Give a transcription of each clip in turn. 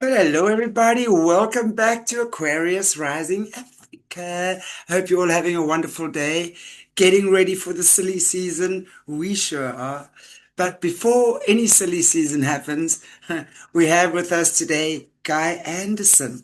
Well, hello everybody. Welcome back to Aquarius Rising Africa. Hope you're all having a wonderful day. Getting ready for the silly season. We sure are. But before any silly season happens, we have with us today Guy Anderson,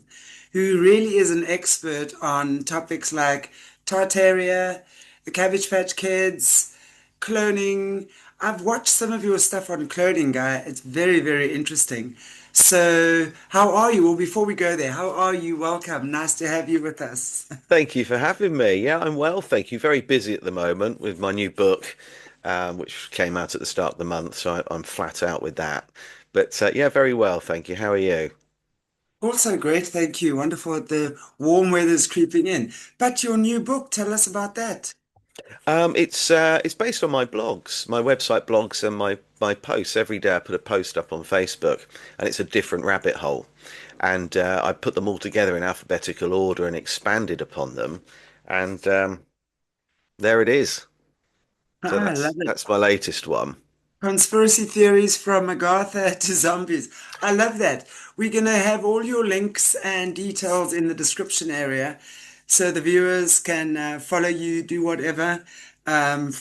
who really is an expert on topics like Tartaria, the Cabbage Patch Kids, cloning. I've watched some of your stuff on cloning, Guy. It's very, very interesting. So, how are you? Well, before we go there, how are you? Welcome. Nice to have you with us. Thank you for having me. Yeah, I'm well, thank you. Very busy at the moment with my new book, which came out at the start of the month, so I'm flat out with that. But yeah, very well, thank you. How are you? Also great, thank you. Wonderful that the warm weather's creeping in. But your new book, tell us about that. It's based on my blogs, my website blogs, and my posts. Every day I put a post up on Facebook, and it's a different rabbit hole. And I put them all together in alphabetical order and expanded upon them, and there it is. So Ah, I love that's it. that's my latest one. Conspiracy theories from Agatha to zombies. I love that. We're going to have all your links and details in the description area so the viewers can follow you, do whatever. We'll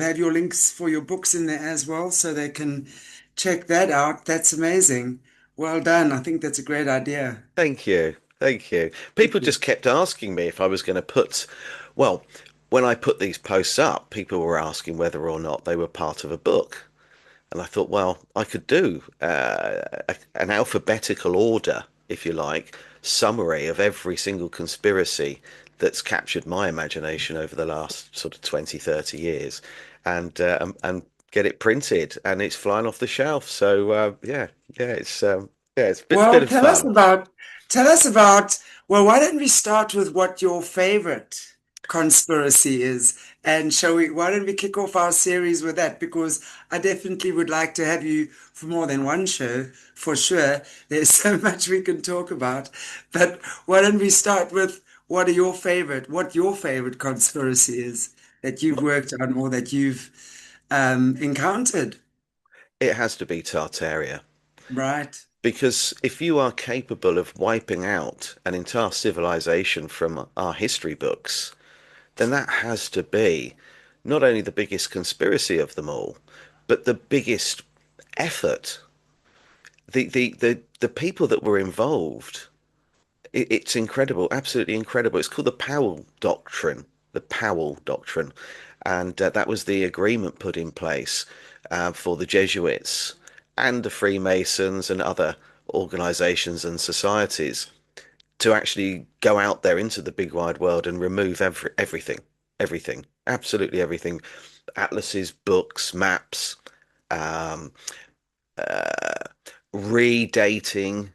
have your links for your books in there as well so they can check that out. That's amazing. Well done. I think that's a great idea. Thank you. Thank you. Thank People you. just kept asking me if I was going to well, when I put these posts up, people were asking whether or not they were part of a book. And I thought, well, I could do an alphabetical order, if you like, summary of every single conspiracy that's captured my imagination over the last sort of 20, 30 years and get it printed and it's flying off the shelf. So yeah, it's a bit Well, of fun. tell us about, well, why don't we start with what your favorite conspiracy is? And why don't we kick off our series with that? Because I definitely would like to have you for more than one show, for sure. There's so much we can talk about. But why don't we start with what your favorite conspiracy is that you've worked on or that you've encountered, It has to be Tartaria. right? Because if you are capable of wiping out an entire civilization from our history books, then that has to be not only the biggest conspiracy of them all, but the biggest effort. The people that were involved, it's incredible, absolutely incredible. It's called the Powell Doctrine, the Powell Doctrine, and that was the agreement put in place for the Jesuits and the Freemasons and other organizations and societies to actually go out there into the big wide world and remove everything, absolutely everything, atlases, books, maps, um, uh, redating,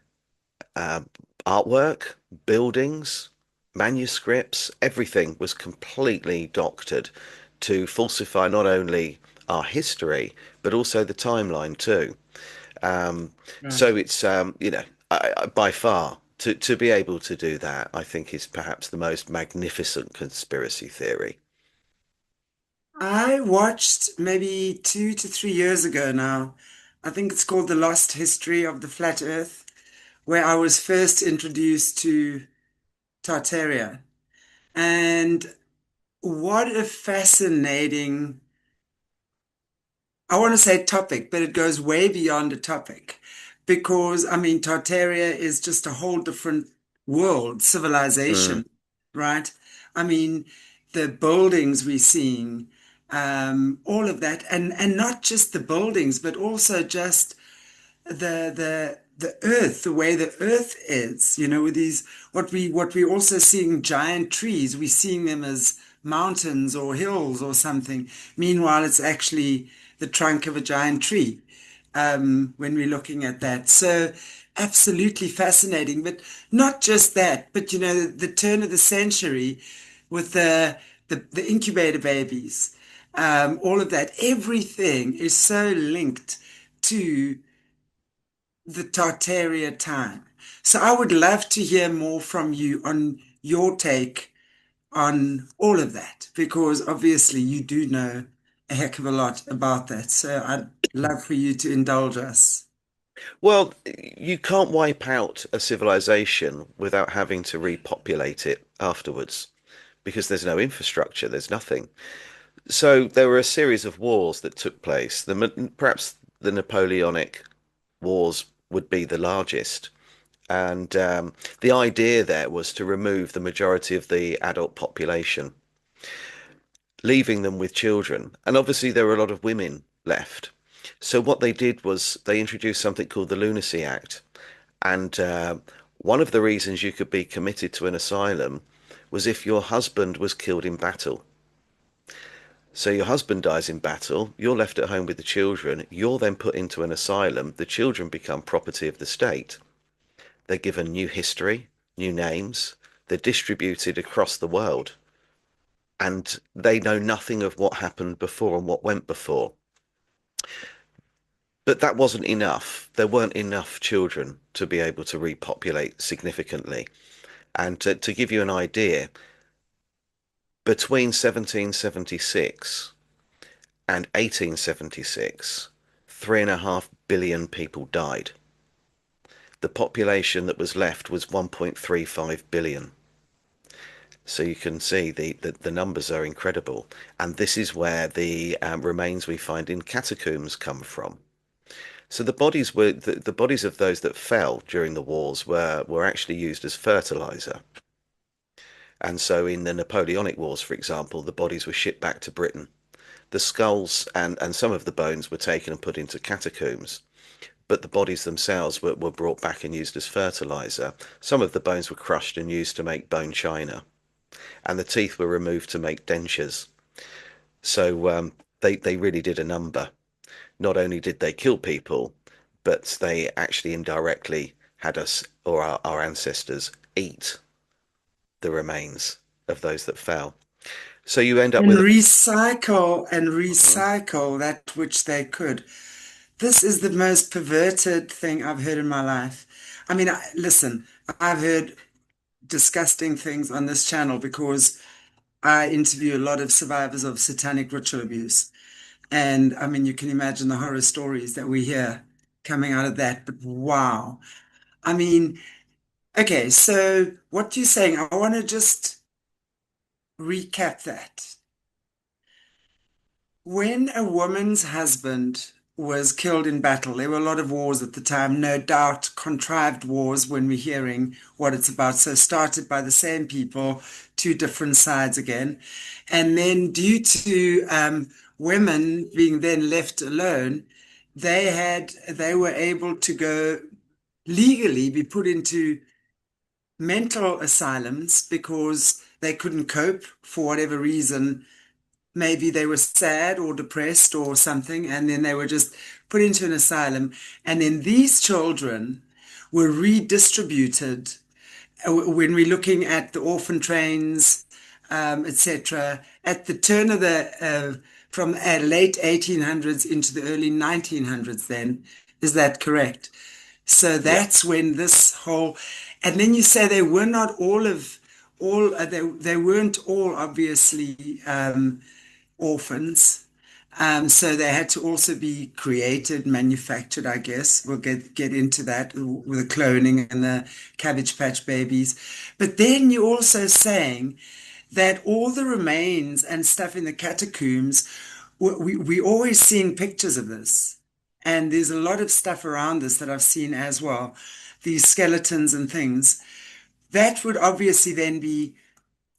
uh, artwork, buildings, manuscripts, everything was completely doctored to falsify not only our history but also the timeline too. Um, Right. so it's by far to be able to do that, I think is perhaps the most magnificent conspiracy theory. I watched maybe 2 to 3 years ago now. I think it's called The Lost History of the Flat Earth, where I was first introduced to Tartaria. And what a fascinating, I want to say topic, but it goes way beyond a topic. Because, I mean, Tartaria is just a whole different world, Mm. civilization, right? I mean, the buildings we're seeing, all of that, and not just the buildings, but also just the earth, the way the earth is, with these what we're also seeing giant trees, we're seeing them as mountains or hills or something. Meanwhile, it's actually the trunk of a giant tree when we're looking at that. So absolutely fascinating. But not just that, but the turn of the century with the incubator babies, all of that, everything is so linked to the Tartaria time. So I would love to hear more from you on your take on all of that, because obviously you do know a heck of a lot about that. So I'd love for you to indulge us. Well, you can't wipe out a civilization without having to repopulate it afterwards because there's no infrastructure, there's nothing. So there were a series of wars that took place. Perhaps the Napoleonic Wars would be the largest. And the idea there was to remove the majority of the adult population, leaving them with children. And obviously, there were a lot of women left. So what they did was they introduced something called the Lunacy Act. And one of the reasons you could be committed to an asylum was if your husband was killed in battle. So your husband dies in battle, you're left at home with the children, you're then put into an asylum, the children become property of the state. They're given new history, new names, they're distributed across the world, and they know nothing of what happened before and what went before. But that wasn't enough. There weren't enough children to be able to repopulate significantly. And to give you an idea, between 1776 and 1876, 3.5 billion people died. The population that was left was 1.35 billion. So you can see the numbers are incredible. And this is where the remains we find in catacombs come from. So the bodies of those that fell during the wars were actually used as fertilizer. And so in the Napoleonic Wars, for example, the bodies were shipped back to Britain. The skulls and some of the bones were taken and put into catacombs, but the bodies themselves were brought back and used as fertilizer. Some of the bones were crushed and used to make bone china, and the teeth were removed to make dentures. So they really did a number. Not only did they kill people, but they actually indirectly had us or our ancestors eat the remains of those that fell. So you end up And with. recycle and Mhm. recycle that which they could. This is the most perverted thing I've heard in my life. I mean, listen, I've heard disgusting things on this channel because I interview a lot of survivors of satanic ritual abuse. And I mean, you can imagine the horror stories that we hear coming out of that. But wow. I mean, okay, so what you're saying, I want to just recap that. When a woman's husband was killed in battle, there were a lot of wars at the time, no doubt contrived wars when we're hearing what it's about. So started by the same people, two different sides again. And then due to women being then left alone, they were able to go legally be put into mental asylums because they couldn't cope for whatever reason. Maybe they were sad or depressed or something, and then they were just put into an asylum. And then these children were redistributed when we're looking at the orphan trains, etc., at the turn of the from late 1800s into the early 1900s. Then is that correct? So Yeah. that's when this whole, and then you say they were not all they weren't all obviously orphans. So they had to also be created, manufactured, I guess. We'll get into that with the cloning and the Cabbage Patch babies. But then you're also saying that all the remains and stuff in the catacombs, we always seeing pictures of this. And there's a lot of stuff around this that I've seen as well, these skeletons and things. That would obviously then be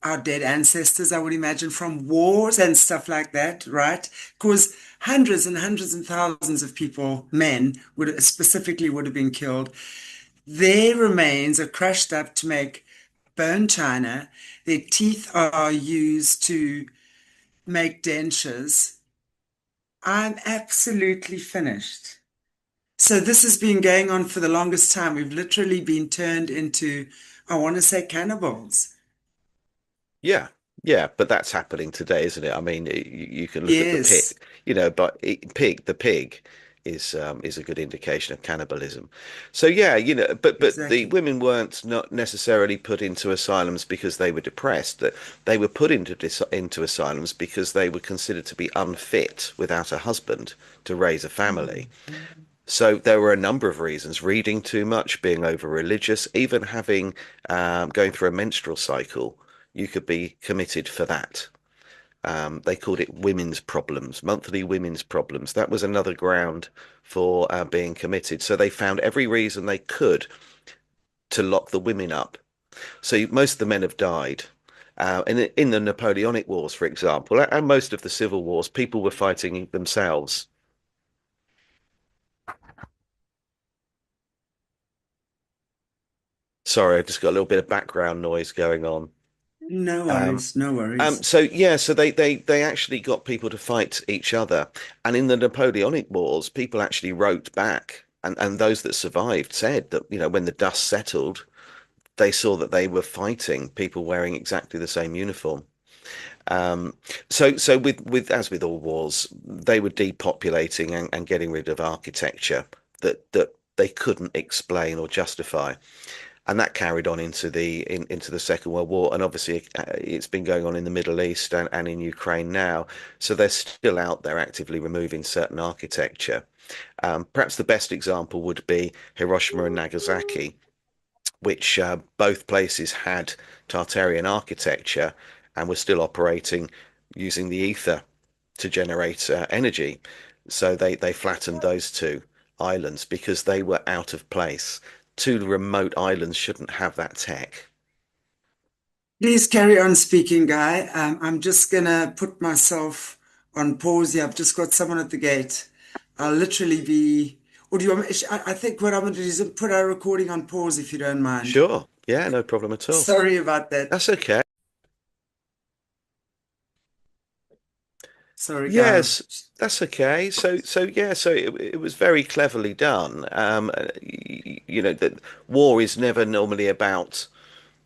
our dead ancestors, I would imagine, from wars and stuff like that, right? Because hundreds and hundreds and thousands of people, men, would specifically would have been killed. Their remains are crushed up to make bone china. Their teeth are used to make dentures. I'm absolutely finished. So this has been going on for the longest time. We've literally been turned into, I want to say, cannibals. Yeah, yeah, but that's happening today, isn't it? I mean, you can look at the pig, Yes, but the pig is a good indication of cannibalism. So yeah, but the exactly. women weren't not necessarily put into asylums because they were depressed. That they were put into asylums because they were considered to be unfit without a husband to raise a family. So there were a number of reasons: reading too much, being over religious, even having going through a menstrual cycle. You could be committed for that. They called it women's problems, monthly women's problems. That was another ground for being committed. So they found every reason they could to lock the women up. So most of the men have died. In the Napoleonic Wars, for example, and most of the civil wars, people were fighting themselves. Sorry, I just got a little bit of background noise going on. No Um, worries, no worries. so yeah, so they actually got people to fight each other, and in the Napoleonic Wars, people actually wrote back, and those that survived said that when the dust settled, they saw that they were fighting people wearing exactly the same uniform. Um, so with as with all wars, they were depopulating and getting rid of architecture that they couldn't explain or justify, and that carried on into the Second World War, and obviously it's been going on in the Middle East and in Ukraine now. So they're still out there actively removing certain architecture. Perhaps the best example would be Hiroshima and Nagasaki, which both places had Tartarian architecture and were still operating using the ether to generate energy. So they flattened those two islands because they were out of place. Two remote islands shouldn't have that tech. Please carry on speaking, Guy. I'm just gonna put myself on pause here. I've just got someone at the gate. I'll literally be, or do you want me, I think what I'm gonna do is put our recording on pause if you don't mind. Sure. Yeah, no problem at all. Sorry about that. That's okay. Sorry, Guy. Yes, that's okay. So it was very cleverly done. That war is never normally about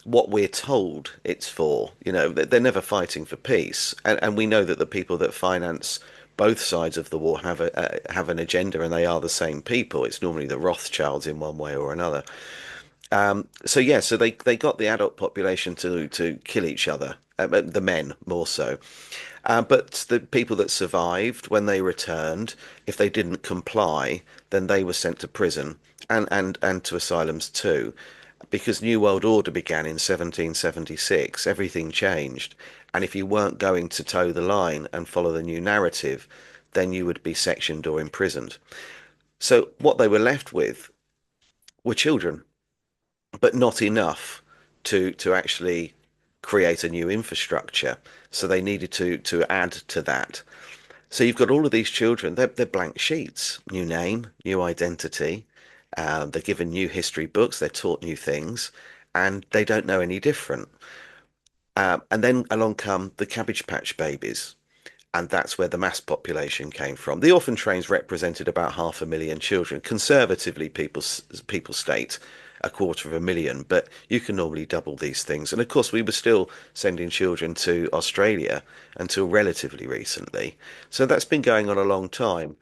what we're told it's for. They're never fighting for peace, and we know that the people that finance both sides of the war have an agenda, and they are the same people. It's normally the Rothschilds in one way or another. So they got the adult population to kill each other, the men more so. But the people that survived, when they returned, if they didn't comply, then they were sent to prison and to asylums too. Because New World Order began in 1776, everything changed. And if you weren't going to toe the line and follow the new narrative, then you would be sectioned or imprisoned. So what they were left with were children, but not enough to actually create a new infrastructure. So they needed to add to that. So you've got all of these children, they're blank sheets, new name, new identity. They're given new history books, they're taught new things, and they don't know any different. And then along come the Cabbage Patch Babies, and that's where the mass population came from. The orphan trains represented about 500,000 children. Conservatively, people state 250,000, but you can normally double these things. And of course, we were still sending children to Australia until relatively recently. So that's been going on a long time.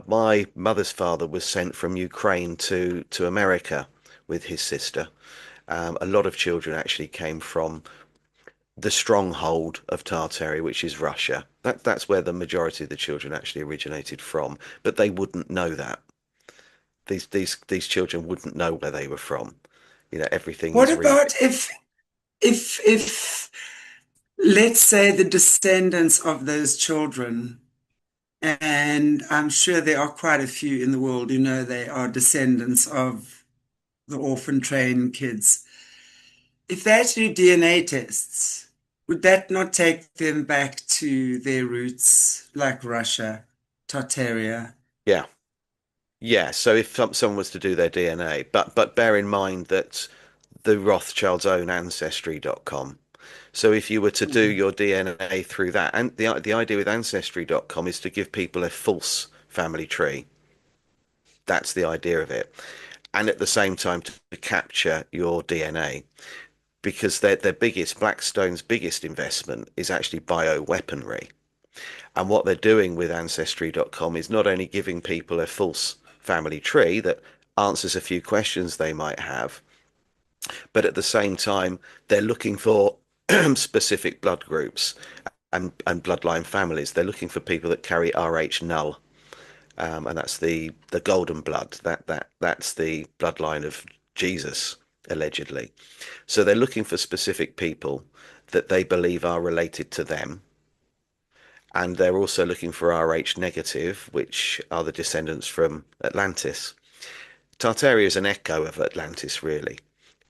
My mother's father was sent from Ukraine to America with his sister. A lot of children actually came from the stronghold of Tartary, which is Russia. That's where the majority of the children actually originated from, but they wouldn't know that. These children wouldn't know where they were from. Everything What is about if let's say the descendants of those children, and I'm sure there are quite a few in the world who know they are descendants of the orphan train kids. If they had to do DNA tests, would that not take them back to their roots, like Russia, Tartaria? yeah, yeah. So if someone was to do their DNA, but bear in mind that the Rothschilds own Ancestry.com. So if you were to do Mhm. your DNA through that, and the idea with Ancestry.com is to give people a false family tree. That's the idea of it. And at the same time to capture your DNA, because their biggest, Blackstone's biggest investment is actually bioweaponry. And what they're doing with Ancestry.com is not only giving people a false family tree that answers a few questions they might have, but at the same time, they're looking for specific blood groups and bloodline families. They're looking for people that carry Rh null. and that's the golden blood. That's the bloodline of Jesus, allegedly. So they're looking for specific people that they believe are related to them, and they're also looking for Rh negative, which are the descendants from Atlantis. Tartaria is an echo of Atlantis, really.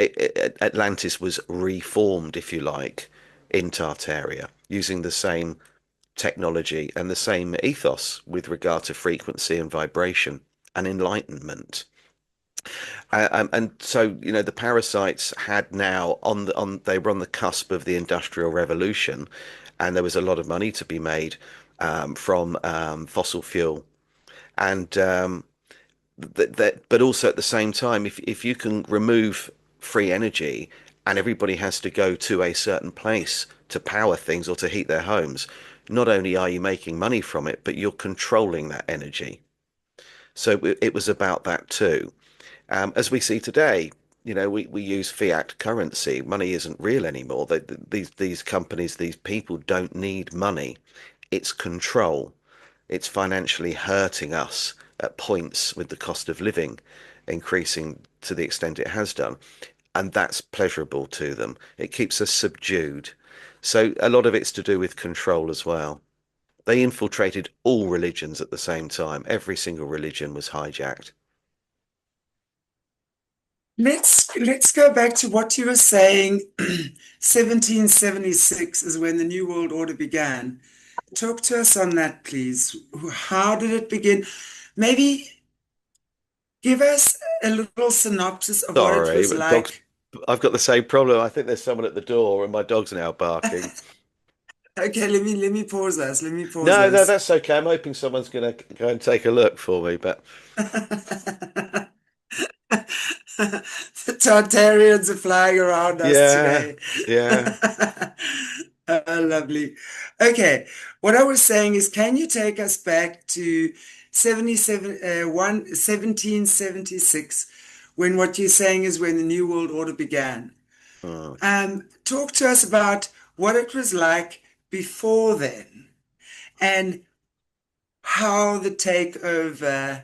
Atlantis was reformed, if you like, in Tartaria, using the same technology and the same ethos with regard to frequency and vibration and enlightenment. And so, the parasites had now they were on the cusp of the Industrial Revolution, and there was a lot of money to be made from fossil fuel. And but also at the same time, if you can remove free energy and everybody has to go to a certain place to power things or to heat their homes, not only are you making money from it, but you're controlling that energy. So it was about that too. As we see today, we use fiat currency. Money isn't real anymore. These companies, these people don't need money. It's control. It's financially hurting us at points with the cost of living increasing to the extent it has done. And that's pleasurable to them. It keeps us subdued. So a lot of it's to do with control as well. They infiltrated all religions at the same time. Every single religion was hijacked. Let's go back to what you were saying. 1776 is when the New World Order began. Talk to us on that, please. How did it begin? Maybe give us a little synopsis of what it Sorry, was but dogs. like. I've got the same problem. I think there's someone at the door, and my dog's now barking. Okay, let me pause us. Let me pause No, no, us. that's okay. I'm hoping someone's going to go and take a look for me. But The Tartarians are flying around us yeah, today. yeah. Lovely. Okay, what I was saying is, can you take us back to 1776, when what you're saying is when the New World Order began? Mm. Talk to us about what it was like before then, and how the takeover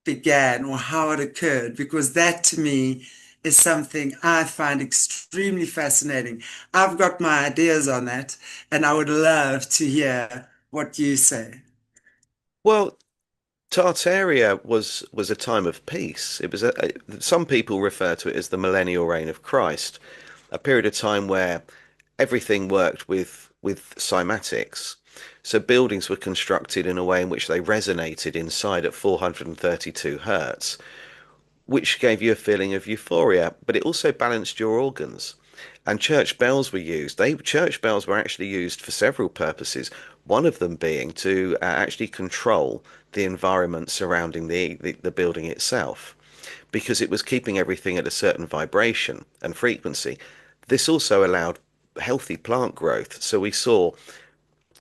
began or how it occurred, because that to me is something I find extremely fascinating. I've got my ideas on that, and I would love to hear what you say. Well, Tartaria was a time of peace. It was some people refer to it as the millennial reign of Christ, a period of time where everything worked with cymatics. So buildings were constructed in a way in which they resonated inside at 432 hertz, which gave you a feeling of euphoria, but it also balanced your organs. And church bells were used. Church bells were actually used for several purposes. One of them being to actually control the environment surrounding the building itself, because it was keeping everything at a certain vibration and frequency. This also allowed healthy plant growth. So we saw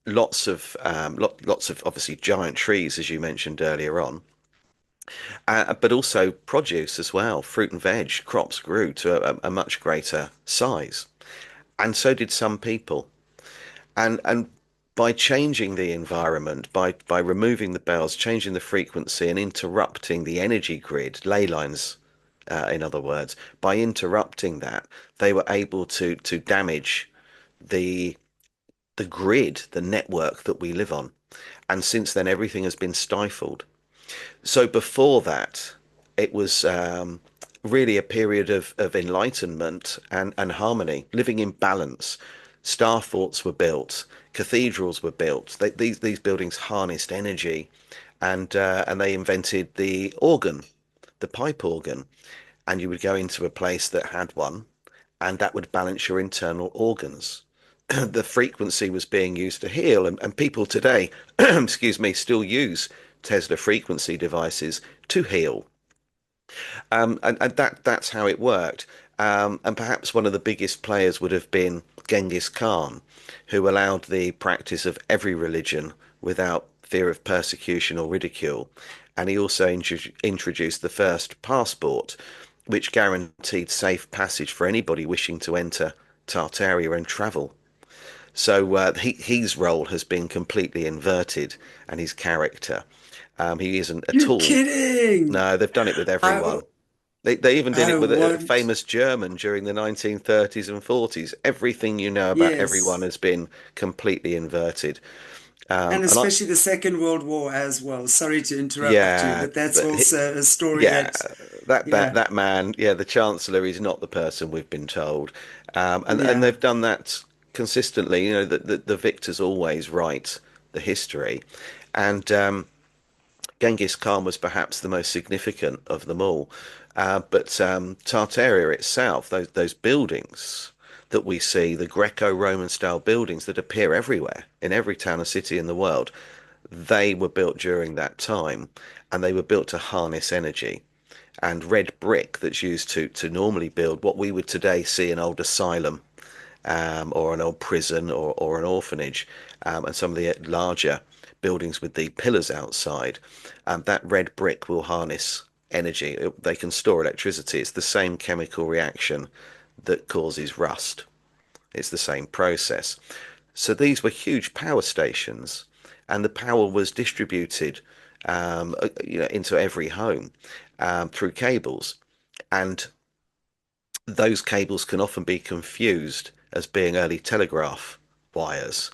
lots of obviously giant trees, as you mentioned earlier on, but also produce as well. Fruit and veg crops grew to a much greater size, and so did some people. And by changing the environment, by removing the bells, changing the frequency, and interrupting the energy grid, ley lines, in other words, by interrupting that, they were able to damage the the grid, the network that we live on. And since then, everything has been stifled. So before that, it was really a period of enlightenment and harmony, living in balance. Star forts were built, cathedrals were built. These buildings harnessed energy, and they invented the organ, the pipe organ, and you would go into a place that had one, and that would balance your internal organs. The frequency was being used to heal, and people today, excuse me, still use Tesla frequency devices to heal. And that's how it worked. And perhaps one of the biggest players would have been Genghis Khan, who allowed the practice of every religion without fear of persecution or ridicule. And he also introduced the first passport, which guaranteed safe passage for anybody wishing to enter Tartaria and travel. So his role has been completely inverted, and his character. He isn't at You're all. kidding. No, they've done it with I everyone. They even did I it with a want, famous German during the 1930s and 40s. Everything you know about everyone yes. has been completely inverted. And And I, especially the Second World War as well. Sorry to interrupt you, yeah, but that's but also a story yeah, that, that yeah, that man, yeah, the Chancellor is not the person we've been told, and yeah. they've done that consistently. You know, the victors always write the history, and Genghis Khan was perhaps the most significant of them all. But Tartaria itself, those buildings that we see, the Greco-Roman style buildings that appear everywhere in every town and city in the world, they were built during that time, and they were built to harness energy. And red brick that's used to normally build what we would today see an old asylum, or an old prison, or an orphanage, and some of the larger buildings with the pillars outside, that red brick will harness energy. They can store electricity. It's the same chemical reaction that causes rust. It's the same process. So these were huge power stations, and the power was distributed, into every home, through cables. And those cables can often be confused as being early telegraph wires.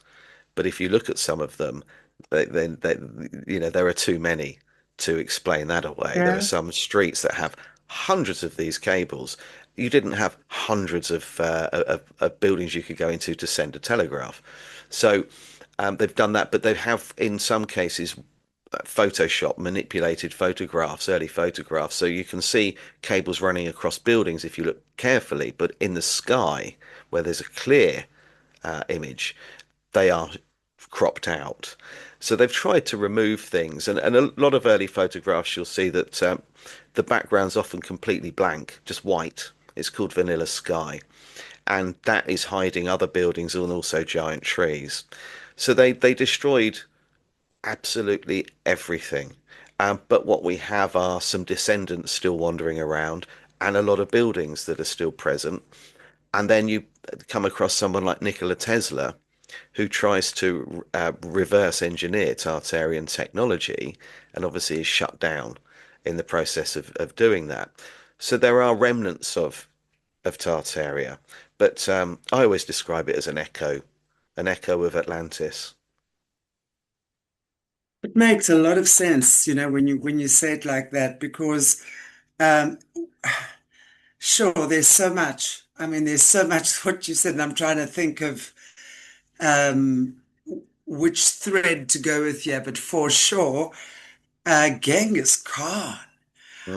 But if you look at some of them, there are too many to explain that away. There are Yeah. some streets that have hundreds of these cables. You didn't have hundreds of buildings you could go into to send a telegraph. So they've done that, but they have, in some cases, Photoshop manipulated photographs, early photographs, so you can see cables running across buildings if you look carefully, but in the sky, where there's a clear image, they are cropped out. So they've tried to remove things, and a lot of early photographs you'll see that the background's often completely blank, just white. It's called vanilla sky, and that is hiding other buildings and also giant trees. So they destroyed absolutely everything. But what we have are some descendants still wandering around, and a lot of buildings that are still present. And then you come across someone like Nikola Tesla, who tries to reverse engineer Tartarian technology, and obviously is shut down in the process of doing that. So there are remnants of Tartaria, but I always describe it as an echo of Atlantis. It makes a lot of sense, when you say it like that, because um, sure, there's so much. I mean, there's so much what you said, and I'm trying to think of um, which thread to go with here, but for sure, Genghis Khan.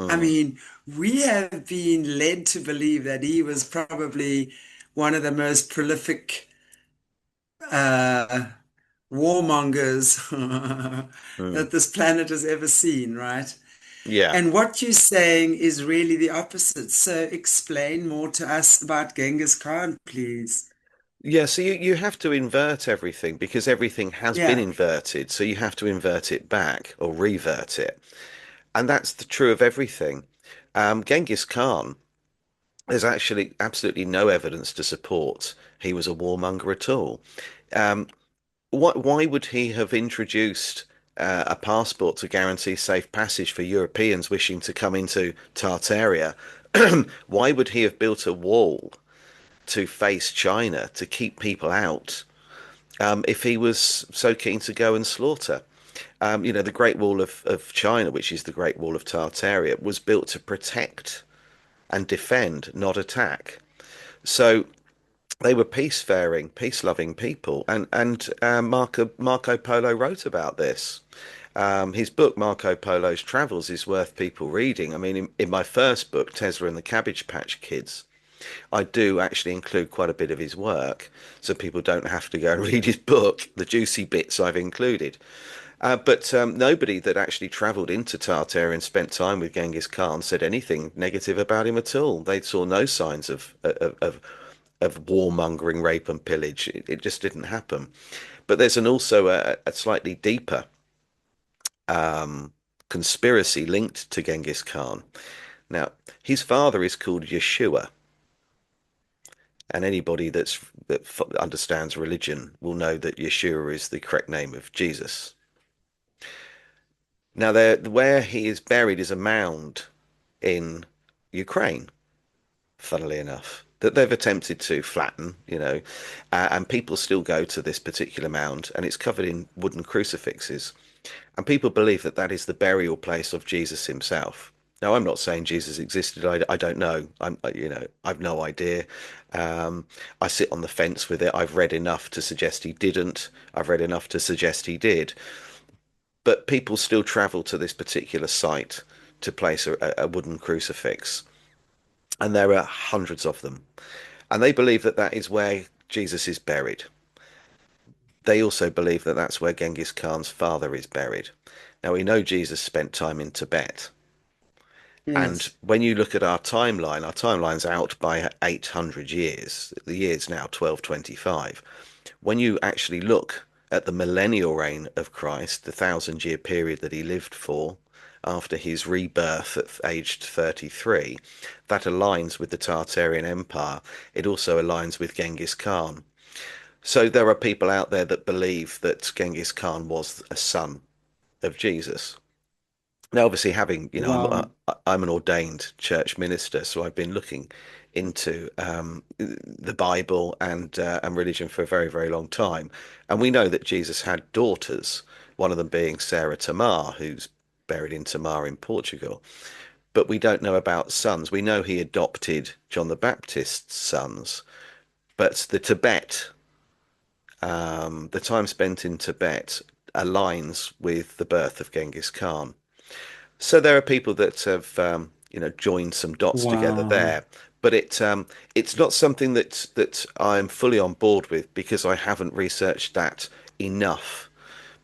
I Mm, mean, we have been led to believe that he was probably one of the most prolific uh, warmongers mm. that this planet has ever seen, right? Yeah. And what you're saying is really the opposite. So explain more to us about Genghis Khan, please. Yeah, so you have to invert everything because everything has been Yeah, inverted. So you have to invert it back or revert it. And that's the true of everything. Genghis Khan, there's actually absolutely no evidence to support he was a warmonger at all. Um, why would he have introduced a passport to guarantee safe passage for Europeans wishing to come into Tartaria? Why would he have built a wall to face China to keep people out, if he was so keen to go and slaughter? The Great Wall of China, which is the Great Wall of Tartaria, was built to protect and defend, not attack. So they were peacefaring, peace-loving people, and Marco Polo wrote about this. His book Marco Polo's Travels is worth people reading. I mean, in my first book, Tesla and the Cabbage Patch Kids, I do actually include quite a bit of his work, so people don't have to go and read his book. The juicy bits I've included. But nobody that actually travelled into Tartary and spent time with Genghis Khan said anything negative about him at all. They saw no signs of warmongering, rape, and pillage. It just didn't happen. But there's also a slightly deeper conspiracy linked to Genghis Khan. Now, his father is called Yeshua, And anybody understands religion will know that Yeshua is the correct name of Jesus. Now, where he is buried is a mound in Ukraine, funnily enough, that they've attempted to flatten, and people still go to this particular mound, and it's covered in wooden crucifixes. And people believe that that is the burial place of Jesus himself. Now, I'm not saying Jesus existed. I don't know. I've no idea. I sit on the fence with it. I've read enough to suggest he didn't. I've read enough to suggest he did. But people still travel to this particular site to place a wooden crucifix, and there are hundreds of them. And they believe that that is where Jesus is buried. They also believe that that's where Genghis Khan's father is buried. Now, we know Jesus spent time in Tibet. And Yes. when you look at our timeline's out by 800 years. The year's now 1225. When you actually look at the millennial reign of Christ, the 1,000-year period that he lived for after his rebirth at aged 33, that aligns with the Tartarian Empire. It also aligns with Genghis Khan. So there are people out there that believe that Genghis Khan was a son of Jesus. Now, obviously, Wow. I'm an ordained church minister, so I've been looking into the Bible and religion for a very, very long time, and we know that Jesus had daughters. One of them being Sarah Tamar, who's buried in Tamar in Portugal. But we don't know about sons. We know he adopted John the Baptist's sons, but the time spent in Tibet aligns with the birth of Genghis Khan. So there are people that have, joined some dots together Wow. there, but it's not something that I'm fully on board with because I haven't researched that enough.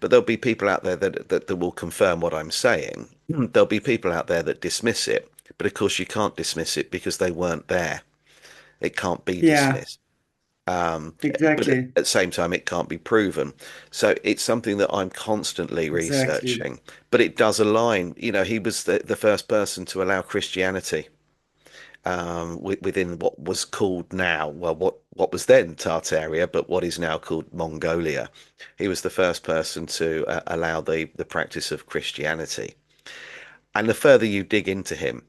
But there'll be people out there that will confirm what I'm saying. There'll be people out there that dismiss it, but of course you can't dismiss it because they weren't there. It can't be Yeah, dismissed. But at exactly. the same time, it can't be proven. So it's something that I'm constantly Exactly. researching. But it does align. He was the first person to allow Christianity within what was called now, well, what was then Tartaria, but what is now called Mongolia. He was the first person to allow the practice of Christianity. And the further you dig into him,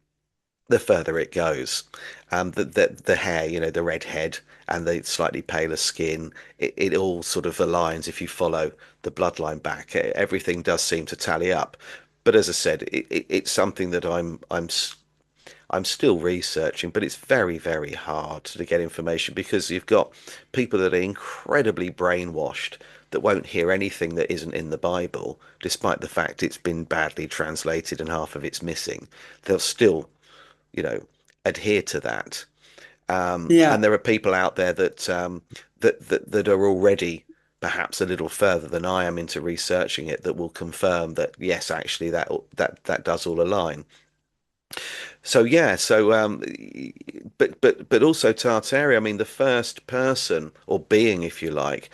the further it goes. The hair, the red head and the slightly paler skin, it all sort of aligns if you follow the bloodline back. Everything does seem to tally up. But as I said, it's something that I'm still researching, but it's very, very hard to get information because you've got people that are incredibly brainwashed that won't hear anything that isn't in the Bible, despite the fact it's been badly translated and half of it's missing. They'll still you know, adhere to that. And Yeah. there are people out there that are already perhaps a little further than I am into researching it that will confirm that yes, actually that does all align. So yeah, but also Tartaria. I mean, the first person or being, if you like,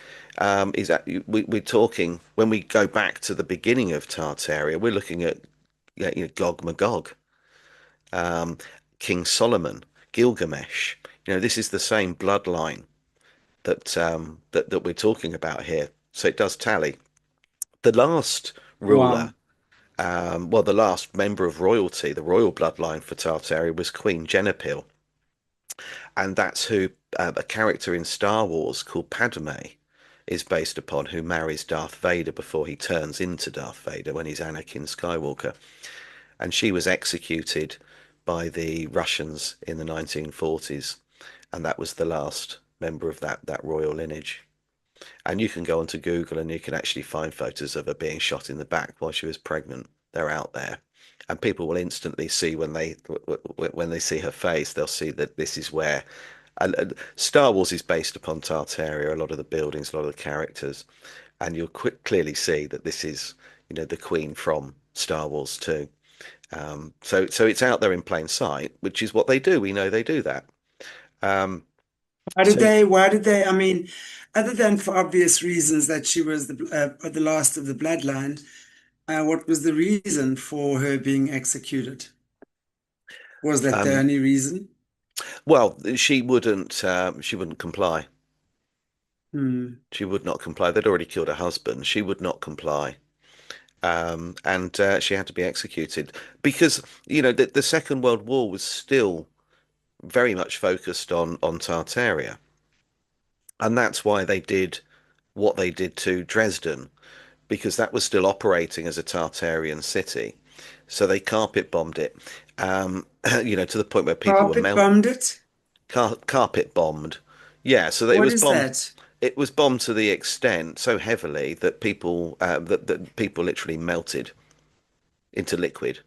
is that we're talking when we go back to the beginning of Tartaria, we're looking at Gog Magog, um, King Solomon, Gilgamesh. This is the same bloodline that we're talking about here. So it does tally. The last ruler, Wow. the last member of royalty, the royal bloodline for Tartaria was Queen Jennifer, and that's who a character in Star Wars called Padme is based upon, who marries Darth Vader before he turns into Darth Vader when he's Anakin Skywalker. And she was executed by the Russians in the 1940s, and that was the last member of that royal lineage. And you can go onto Google and you can actually find photos of her being shot in the back while she was pregnant. They're out there, and people will instantly see when they see her face, they'll see that this is where. And Star Wars is based upon Tartaria. A lot of the buildings, a lot of the characters, and you'll clearly see that this is, the Queen from Star Wars too. So it's out there in plain sight, which is what they do. We know they do that. Um, so Why did they, I mean, other than for obvious reasons that she was the last of the bloodline, what was the reason for her being executed? Was that the um, only reason? Well, she wouldn't comply. Hmm. She would not comply. They'd already killed her husband. She would not comply. And she had to be executed because, the Second World War was still very much focused on Tartaria. And that's why they did what they did to Dresden, because that was still operating as a Tartarian city. So they carpet bombed it, to the point where people were Carpet bombed it? carpet bombed. Yeah, so it What was is bombed. that? It was bombed to the extent so heavily that that people literally melted into liquid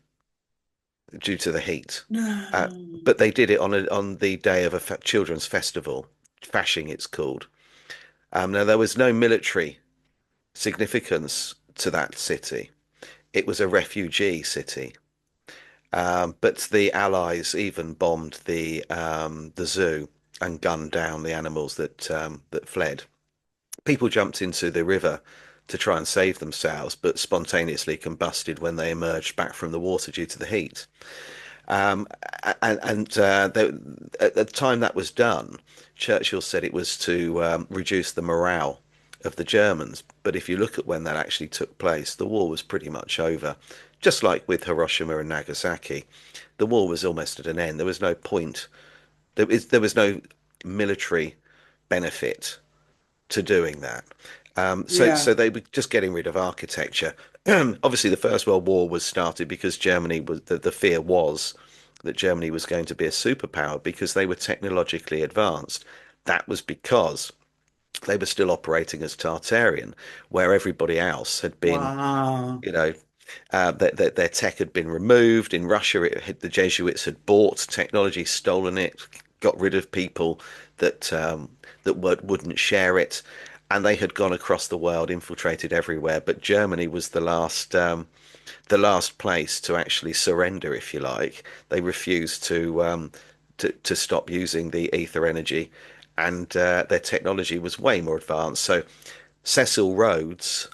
due to the heat. Uh, No. but they did it on the day of a children's festival, Fashing it's called. Now there was no military significance to that city. It was a refugee city. But the Allies even bombed the zoo and gunned down the animals that fled. People jumped into the river to try and save themselves, but spontaneously combusted when they emerged back from the water due to the heat. Um, at the time that was done, Churchill said it was to reduce the morale of the Germans. But if you look at when that actually took place, the war was pretty much over. Just like with Hiroshima and Nagasaki, the war was almost at an end. There was no point. There was no military benefit to doing that. So Yeah. they were just getting rid of architecture. Obviously, the First World War was started because Germany was the fear was that Germany was going to be a superpower because they were technologically advanced. That was because they were still operating as Tartarian, where everybody else had been, Wow. you know, their tech had been removed. In Russia, the Jesuits had bought technology, stolen it, got rid of people that wouldn't share it, and they had gone across the world, infiltrated everywhere. But Germany was the last place to actually surrender, if you like. They refused to stop using the ether energy, and their technology was way more advanced. So Cecil Rhodes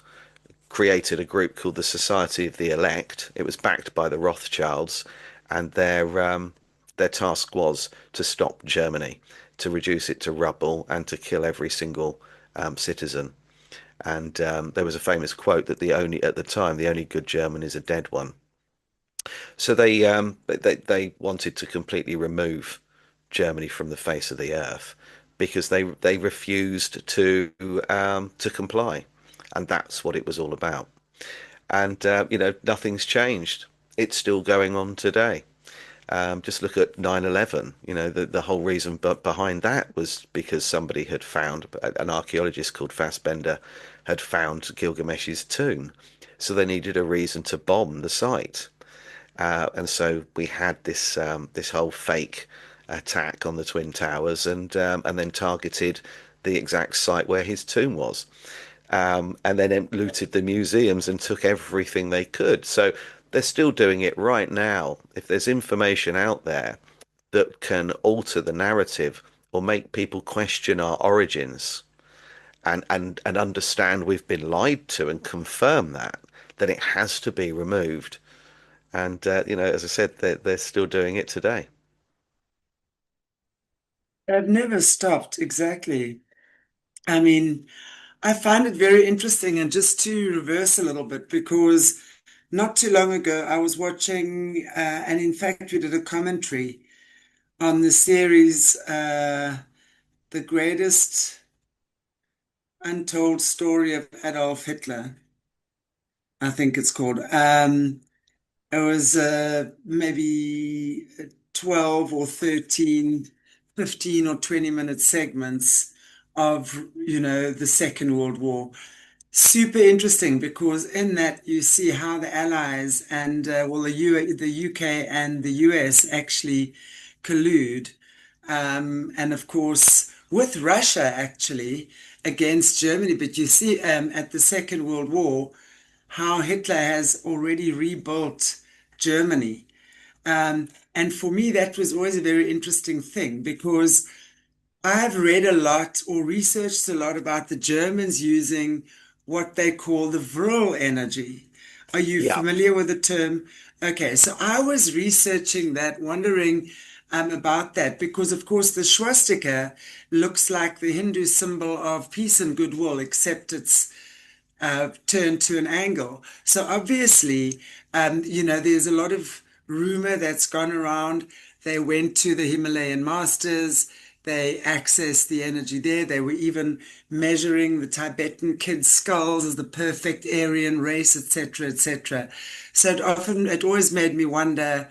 created a group called the Society of the Elect. It was backed by the Rothschilds, and their task was to stop Germany, to reduce it to rubble, and to kill every single citizen. And there was a famous quote that at the time, the only good German is a dead one. So they wanted to completely remove Germany from the face of the earth because they refused to comply, and that's what it was all about. And nothing's changed. It's still going on today. Just look at 9/11. The whole reason behind that was because somebody had found, an archaeologist called Fassbender had found Gilgamesh's tomb. So they needed a reason to bomb the site. And so we had this whole fake attack on the Twin Towers, and then targeted the exact site where his tomb was, and then looted the museums and took everything they could. So they're still doing it right now. If there's information out there that can alter the narrative or make people question our origins and understand we've been lied to and confirm that, then it has to be removed. And as I said, they're still doing it today. I've never stopped. Exactly. I mean, I find it very interesting. And just to reverse a little bit, because not too long ago, I was watching, and in fact, we did a commentary on the series, The Greatest Untold Story of Adolf Hitler, I think it's called. It was maybe 12 or 13, 15 or 20-minute segments of, the Second World War. Super interesting because in that you see how the Allies and well the UK and the US actually collude, and of course with Russia actually against Germany. But you see at the Second World War how Hitler has already rebuilt Germany. And for me, that was always a very interesting thing because I've read a lot or researched a lot about the Germans using what they call the Vril energy. Are you Yeah. familiar with the term? Okay, so I was researching that, wondering about that, because of course the swastika looks like the Hindu symbol of peace and goodwill, except it's turned to an angle. So obviously, there's a lot of rumor that's gone around. They went to the Himalayan masters. They accessed the energy there. They were even measuring the Tibetan kids' skulls as the perfect Aryan race, etc., etc. So it always made me wonder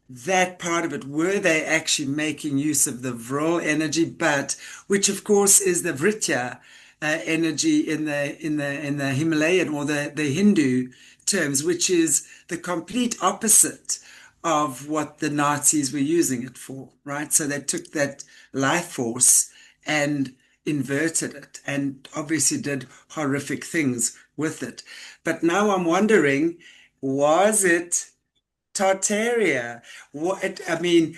that part of it, were they actually making use of the Vril energy, but which of course is the Vritya energy in the Himalayan or the Hindu terms, which is the complete opposite of what the Nazis were using it for, right? So they took that life force and inverted it and obviously did horrific things with it. But now I'm wondering, was it Tartaria? What I mean,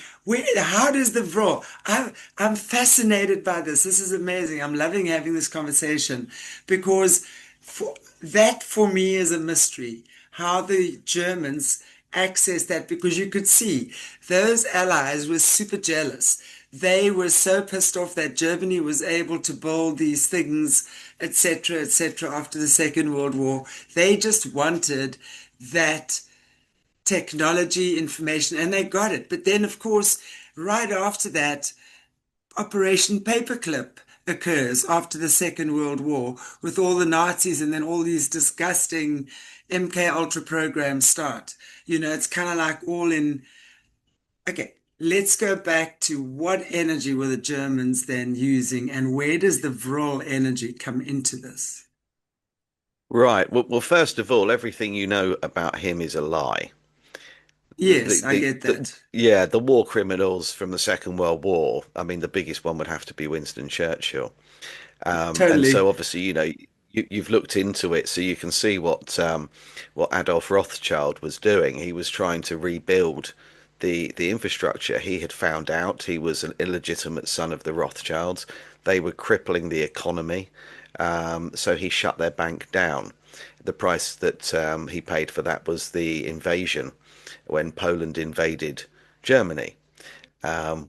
how does the Vril? I'm fascinated by this. This is amazing. I'm loving having this conversation because that for me is a mystery. How the Germans access that, because you could see those allies were super jealous. They were so pissed off that Germany was able to build these things, etc., etc., after the Second World War. They just wanted that technology, information, and they got it. But then, of course, right after that, Operation Paperclip occurs after the Second World War with all the Nazis, and then all these disgusting MK Ultra programs start. It's kind of like all in. Okay, let's go back to what energy were the Germans then using, and where does the Vril energy come into this? Right. Well, first of all, everything you know about him is a lie. Yes, I get that. Yeah, the war criminals from the Second World War. I mean, the biggest one would have to be Winston Churchill. And Totally. so obviously, you've looked into it, so you can see what Adolf Rothschild was doing. He was trying to rebuild the infrastructure. He had found out he was an illegitimate son of the Rothschilds. They were crippling the economy, so he shut their bank down. The price that he paid for that was the invasion when Poland invaded Germany,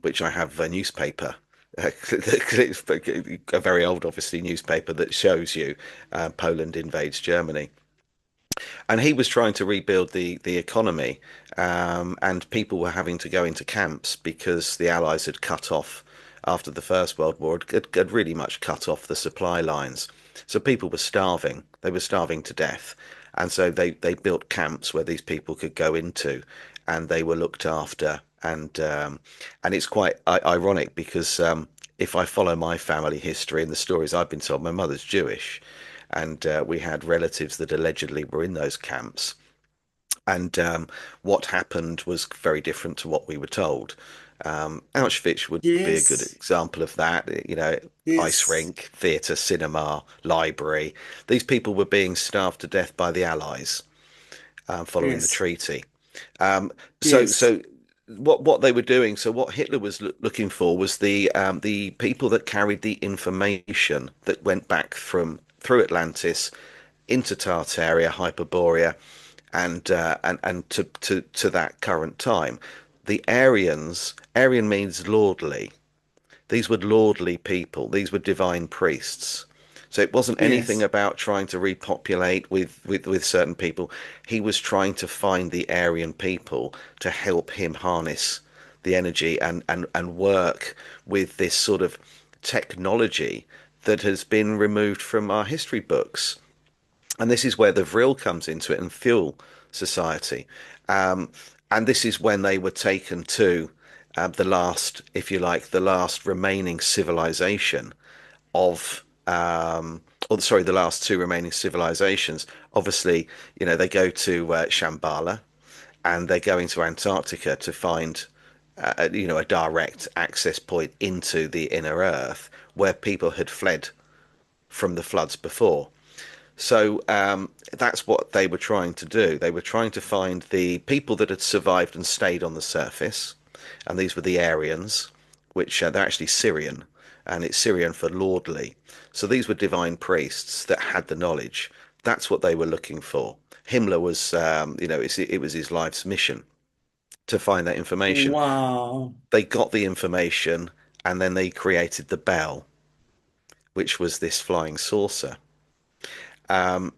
which I have a newspaper. It's a very old, obviously, newspaper that shows you Poland invades Germany. And he was trying to rebuild the economy, and people were having to go into camps because the Allies had cut off, after the First World War, had really much cut off the supply lines. So people were starving. They were starving to death. And so they built camps where these people could go into, and they were looked after. And it's quite ironic because if I follow my family history and the stories I've been told, my mother's Jewish, and we had relatives that allegedly were in those camps. And what happened was very different to what we were told. Auschwitz would be a good Yes, example of that. Ice yes, rink, theatre, cinema, library. These people were being starved to death by the Allies following the yes, treaty. Um, so, yes, so what they were doing, so what Hitler was looking for was the people that carried the information that went back from through Atlantis into Tartaria, Hyperborea, and to that current time. The Aryans, Aryan means lordly. These were lordly people. These were divine priests. So it wasn't anything yes, about trying to repopulate with certain people. He was trying to find the Aryan people to help him harness the energy and work with this sort of technology that has been removed from our history books. And this is where the vril comes into it and fuel society. Um, and this is when they were taken to the last, if you like, the last remaining civilization of, or sorry, the last two remaining civilizations. Obviously, they go to Shambhala and they're going to Antarctica to find, a direct access point into the inner Earth where people had fled from the floods before. So that's what they were trying to do. They were trying to find the people that had survived and stayed on the surface, and these were the Aryans, which they're actually Syrian, and it's Syrian for lordly. So these were divine priests that had the knowledge. That's what they were looking for. Himmler was, it was his life's mission to find that information. Wow. They got the information, and then they created the bell, which was this flying saucer. And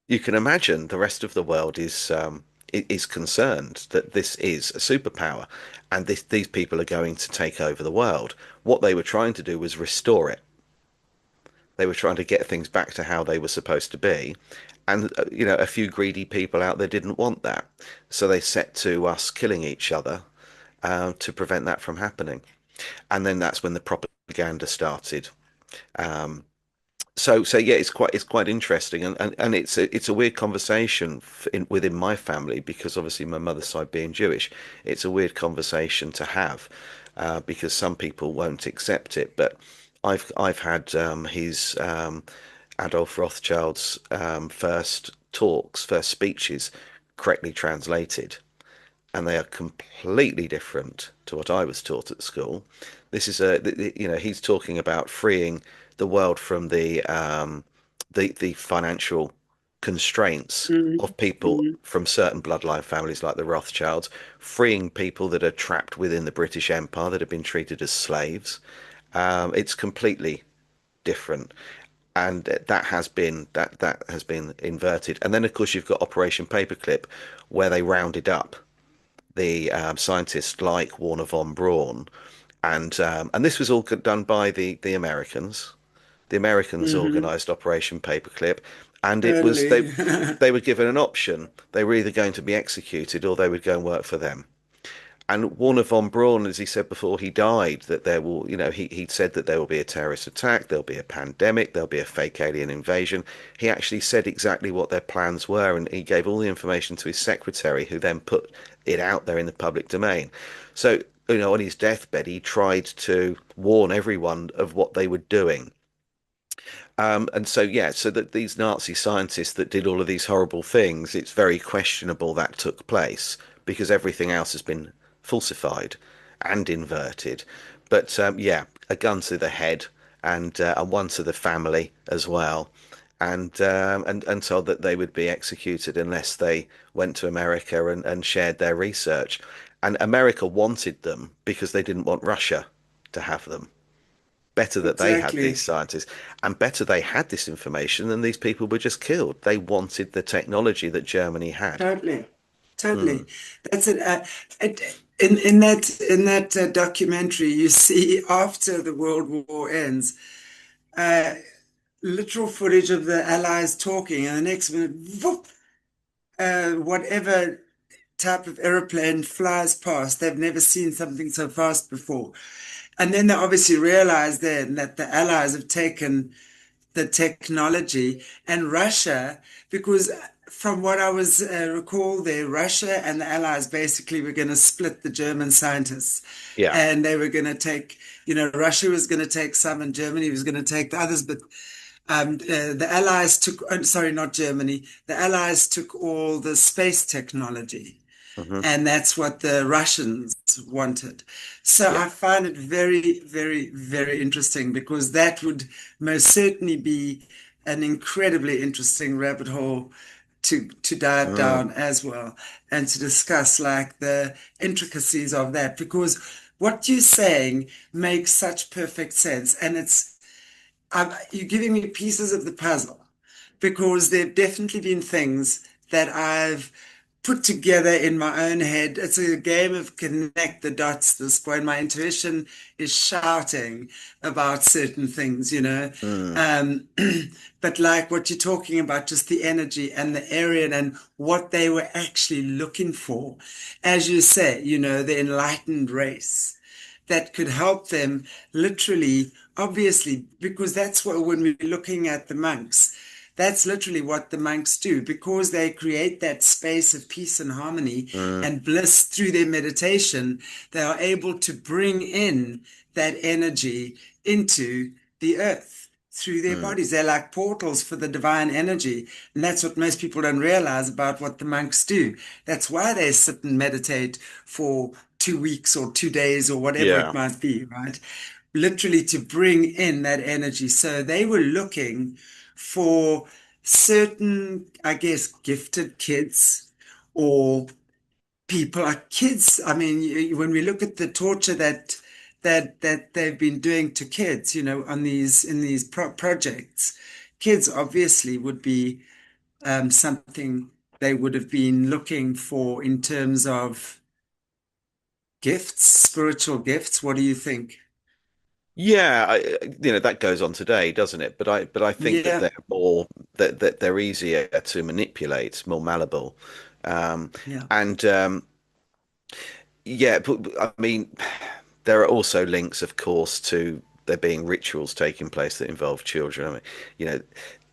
you can imagine the rest of the world is concerned that this is a superpower, and these people are going to take over the world. What they were trying to do was restore it. They were trying to get things back to how they were supposed to be. And, a few greedy people out there didn't want that. So they set to us killing each other to prevent that from happening. And then that's when the propaganda started. So yeah, it's quite interesting, and it's a weird conversation within my family, because obviously my mother's side being Jewish, it's a weird conversation to have, because some people won't accept it. But I've had his Adolf Rothschild's first speeches correctly translated, and they are completely different to what I was taught at school. This is he's talking about freeing the world from the financial constraints Mm, of people mm, from certain bloodline families like the Rothschilds, freeing people that are trapped within the British Empire that have been treated as slaves. It's completely different, and that has been inverted. And then of course you've got Operation Paperclip, where they rounded up the scientists like Warner von Braun, and this was all done by the Americans. The Americans hmm. organised Operation Paperclip, and it was they Totally. they were given an option. They were either going to be executed or they would go and work for them. And Warner von Braun, as he said before he died, that there will, he said that there will be a terrorist attack, there'll be a pandemic, there'll be a fake alien invasion. He actually said exactly what their plans were, and he gave all the information to his secretary, who then put it out there in the public domain. So, on his deathbed, he tried to warn everyone of what they were doing. And so, yeah, so that these Nazi scientists that did all of these horrible things, it's very questionable that took place, because everything else has been falsified and inverted. But yeah, a gun to the head, and one to the family as well, and told that they would be executed unless they went to America and shared their research. And America wanted them because they didn't want Russia to have them. Better that they had these Exactly. scientists, and better they had this information than these people were just killed. They wanted the technology that Germany had. Totally. Mm. Totally. That's it. In that documentary, you see after the World War ends, uh, literal footage of the Allies talking, and the next minute, whoop, whatever type of aeroplane flies past. They've never seen something so fast before. And then they obviously realize then that the Allies have taken the technology, and Russia, because from what I was recall there, Russia and the Allies basically were going to split the German scientists, Yeah. and they were going to take, Russia was going to take some, and Germany was going to take the others, but the Allies took, sorry, not Germany, the Allies took all the space technology. Hmm. And that's what the Russians wanted. So Yeah. I find it very, very, very interesting, because that would most certainly be an incredibly interesting rabbit hole to dive Mm. down as well, and to discuss like the intricacies of that, because what you're saying makes such perfect sense, and you're giving me pieces of the puzzle, because there have definitely been things that I've put together in my own head. It's a game of connect the dots this point. My intuition is shouting about certain things. Mm. Um, but like what you're talking about, just the energy and the area and what they were actually looking for, as you say, the enlightened race that could help them literally, obviously, because that's what, when we're looking at the monks, that's literally what the monks do, because they create that space of peace and harmony Mm. and bliss through their meditation. They are able to bring in that energy into the earth through their Mm. bodies. They're like portals for the divine energy. And that's what most people don't realize about what the monks do. That's why they sit and meditate for 2 weeks or 2 days or whatever it Yeah. might be, right? Literally to bring in that energy. So they were looking for certain, I guess, gifted kids or people are kids. I mean, when we look at the torture that they've been doing to kids, on these in these projects, kids obviously would be something they would have been looking for in terms of gifts, spiritual gifts. What do you think? Yeah, that goes on today, doesn't it? But I think that Yeah, they're more that they're easier to manipulate, more malleable. Um, yeah, and Yeah, but I mean, there are also links, of course, to there being rituals taking place that involve children. I mean, you know,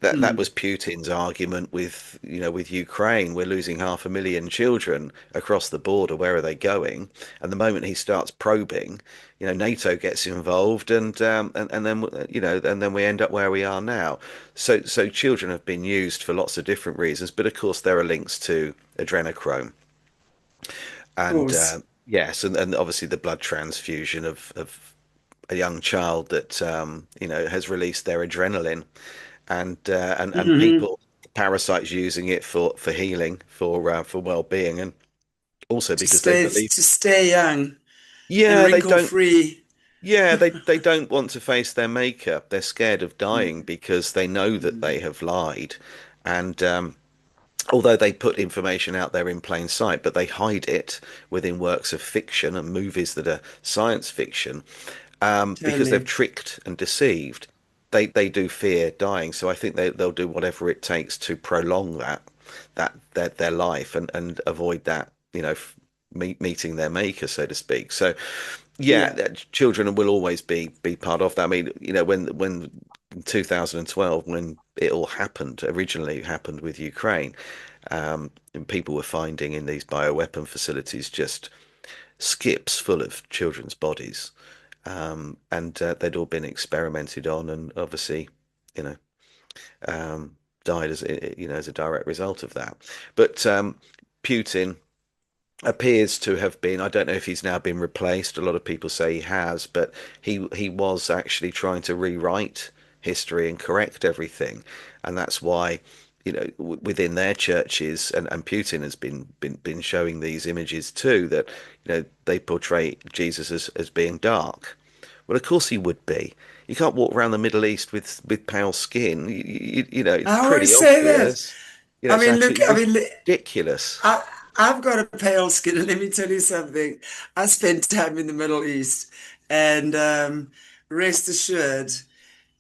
that mm, was Putin's argument with, with Ukraine. We're losing 500,000 children across the border. Where are they going? And the moment he starts probing, NATO gets involved, and then and then we end up where we are now. So children have been used for lots of different reasons, but of course there are links to adrenochrome of and course. yes, and obviously the blood transfusion of a young child that has released their adrenaline, and Hmm. people, parasites using it for healing, for well-being, and also because they believe, To stay young and yeah, they wrinkle don't. free. Yeah, they don't want to face their maker. They're scared of dying Mm, because they know that they mm, have lied, and although they put information out there in plain sight, but they hide it within works of fiction and movies that are science fiction, because they've totally. tricked and deceived. They do fear dying, so I think they'll do whatever it takes to prolong their life and avoid that, meeting their maker, so to speak. So yeah, Yeah. children will always be part of that. I mean, when in 2012, when it all happened, originally happened with Ukraine, and people were finding in these bioweapon facilities just skips full of children's bodies, and they'd all been experimented on, and obviously, you know, died as a direct result of that. But Putin appears to have been, I don't know if he's now been replaced. A lot of people say he has, but he was actually trying to rewrite history and correct everything, and that's why, within their churches, and Putin has been showing these images too, that they portray Jesus as being dark. Well, of course he would be. You can't walk around the Middle East with pale skin. It's I pretty always say that. obvious. I It's mean, look, I absolutely mean, ridiculous. I, I've got a pale skin, and let me tell you something. I spent time in the Middle East, and rest assured,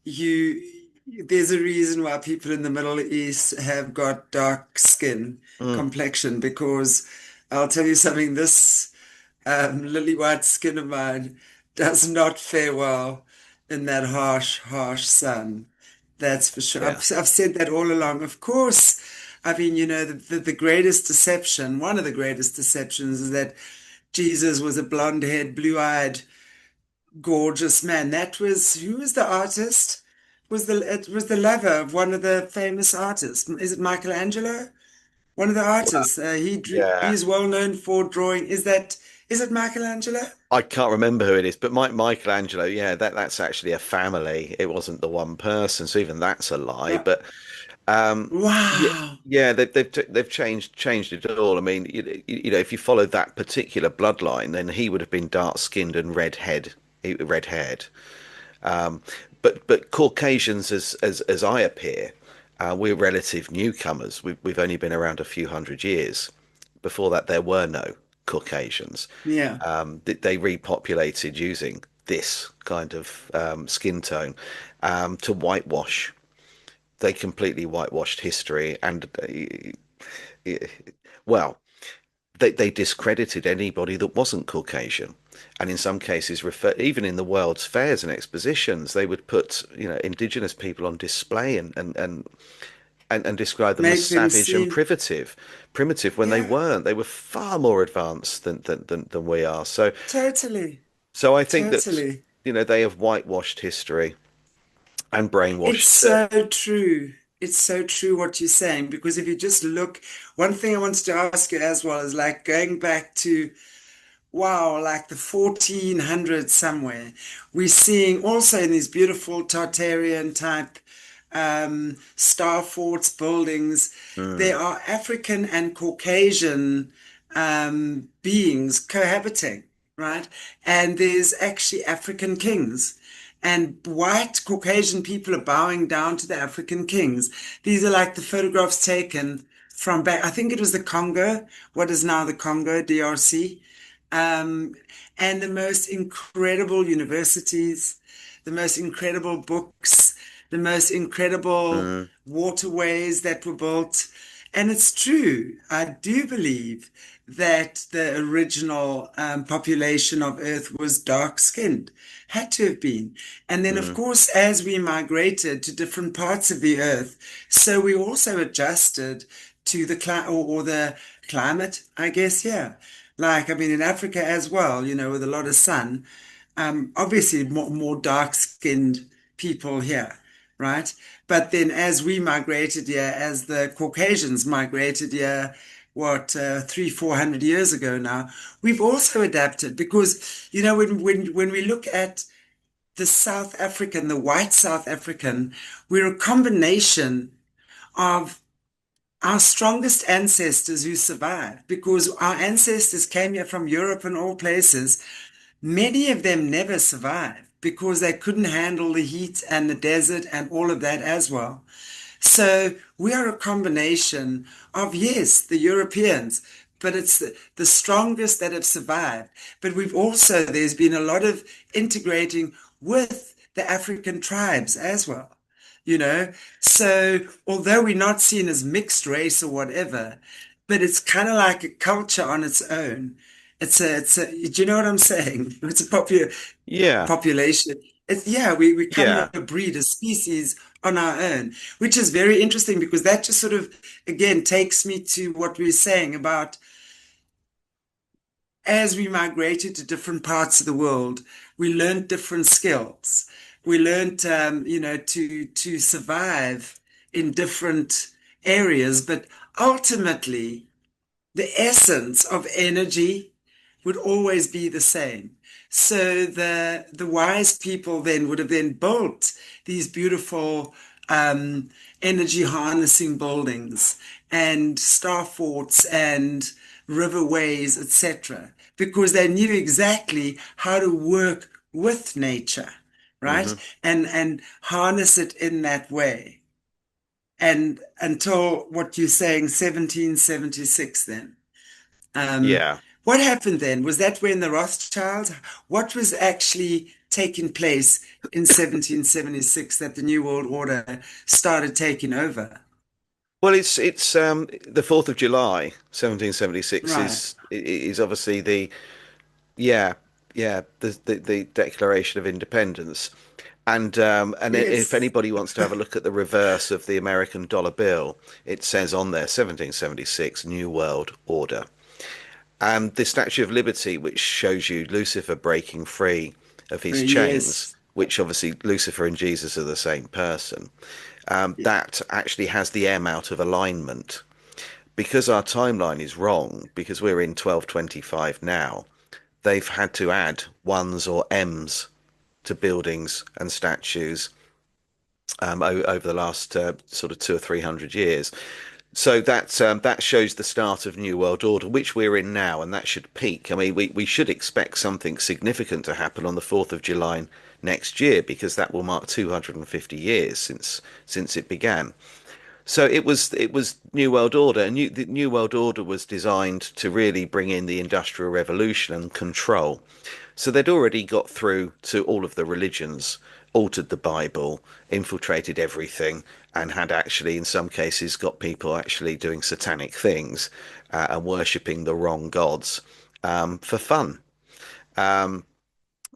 you there's a reason why people in the Middle East have got dark skin Mm, complexion, because I'll tell you something, this lily white skin of mine does not fare well in that harsh, harsh sun. That's for sure. yeah. I've said that all along. Of course, I mean, the greatest deception, one of the greatest deceptions is that Jesus was a blonde-haired, blue-eyed, gorgeous man. That was, who was the artist? It was the lover of one of the famous artists. Is it Michelangelo? One of the Well, artists. yeah. He's well known for drawing. Is it Michelangelo? I can't remember who it is, but Michelangelo, yeah, that's actually a family. It wasn't the one person, so even that's a lie. Right. But yeah, Wow. yeah, they've changed it all. I mean, if you followed that particular bloodline, then he would have been dark skinned and red haired. Um, but Caucasians, as I appear, we're relative newcomers. We've only been around a few hundred years. Before that, there were no Caucasians. Yeah. They repopulated using this kind of skin tone to whitewash. They completely whitewashed history, and well, they discredited anybody that wasn't Caucasian, and in some cases, even in the World's fairs and expositions, they would put indigenous people on display and describe them as Make them savage and seem, primitive when they yeah, weren't. They were far more advanced than we are. So totally. so I think that Totally. they have whitewashed history and It's brainwashed. so true. It's so true what you're saying, because if you just look, one thing I wanted to ask you as well is like going back to, wow, like the 1400s somewhere, we're seeing also in these beautiful Tartarian type star forts, buildings. Mm, There are African and Caucasian beings cohabiting, right? And there's actually African kings. And white Caucasian people are bowing down to the African kings. These are like the photographs taken from back, I think it was the Congo, what is now the Congo, DRC. Um, and the most incredible universities, the most incredible books, the most incredible mm, waterways that were built. And it's true. I do believe that the original population of Earth was dark skinned, had to have been. And then, of mm, course, as we migrated to different parts of the Earth, so we also adjusted to the or the climate, I guess, yeah. Like, I mean, in Africa as well, with a lot of sun, obviously more dark-skinned people here, right? But then as we migrated here, as the Caucasians migrated here, what, 400 years ago now, we've also adapted because, when we look at the South African, the white South African, we're a combination of our strongest ancestors who survived because our ancestors came here from Europe and all places. Many of them never survived because they couldn't handle the heat and the desert and all of that as well. So we are a combination of, yes, the Europeans, but it's the strongest that have survived. But there's been a lot of integrating with the African tribes as well, you know. So although we're not seen as mixed race or whatever, but it's kind of like a culture on its own. Do you know what I'm saying? It's a yeah, population. Yeah, we kind yeah. of a breed, a species on our own, which is very interesting because that just sort of, again, takes me to what we were saying about as we migrated to different parts of the world, we learned different skills. We learned, to survive in different areas, but ultimately, the essence of energy would always be the same. So the wise people then would have then built these beautiful energy harnessing buildings and star forts and riverways, etc., because they knew exactly how to work with nature, right? Hmm. And harness it in that way. And until what you're saying, 1776 then. Um, Yeah. what happened then? Was that when the Rothschilds? What was actually taking place in 1776 that the New World Order started taking over? Well, it's the 4th of July, 1776 Right. is obviously the yeah, yeah, the Declaration of Independence. And if Yes. anybody wants to have a look at the reverse of the American dollar bill, it says on there 1776 New World Order. And the Statue of Liberty, which shows you Lucifer breaking free of his chains, Yes. which obviously Lucifer and Jesus are the same person, that actually has the M out of alignment. Because our timeline is wrong, because we're in 1225 now, they've had to add ones or M's to buildings and statues over the last sort of 200 or 300 years. So that shows the start of New World Order, which we're in now, and that should peak. I mean, we should expect something significant to happen on the 4th of July next year because that will mark 250 years since it began. So it was New World Order, and the New World Order was designed to really bring in the Industrial Revolution and control. So they'd already got through to all of the religions, altered the Bible, infiltrated everything, and had actually, in some cases, got people actually doing satanic things and worshipping the wrong gods for fun.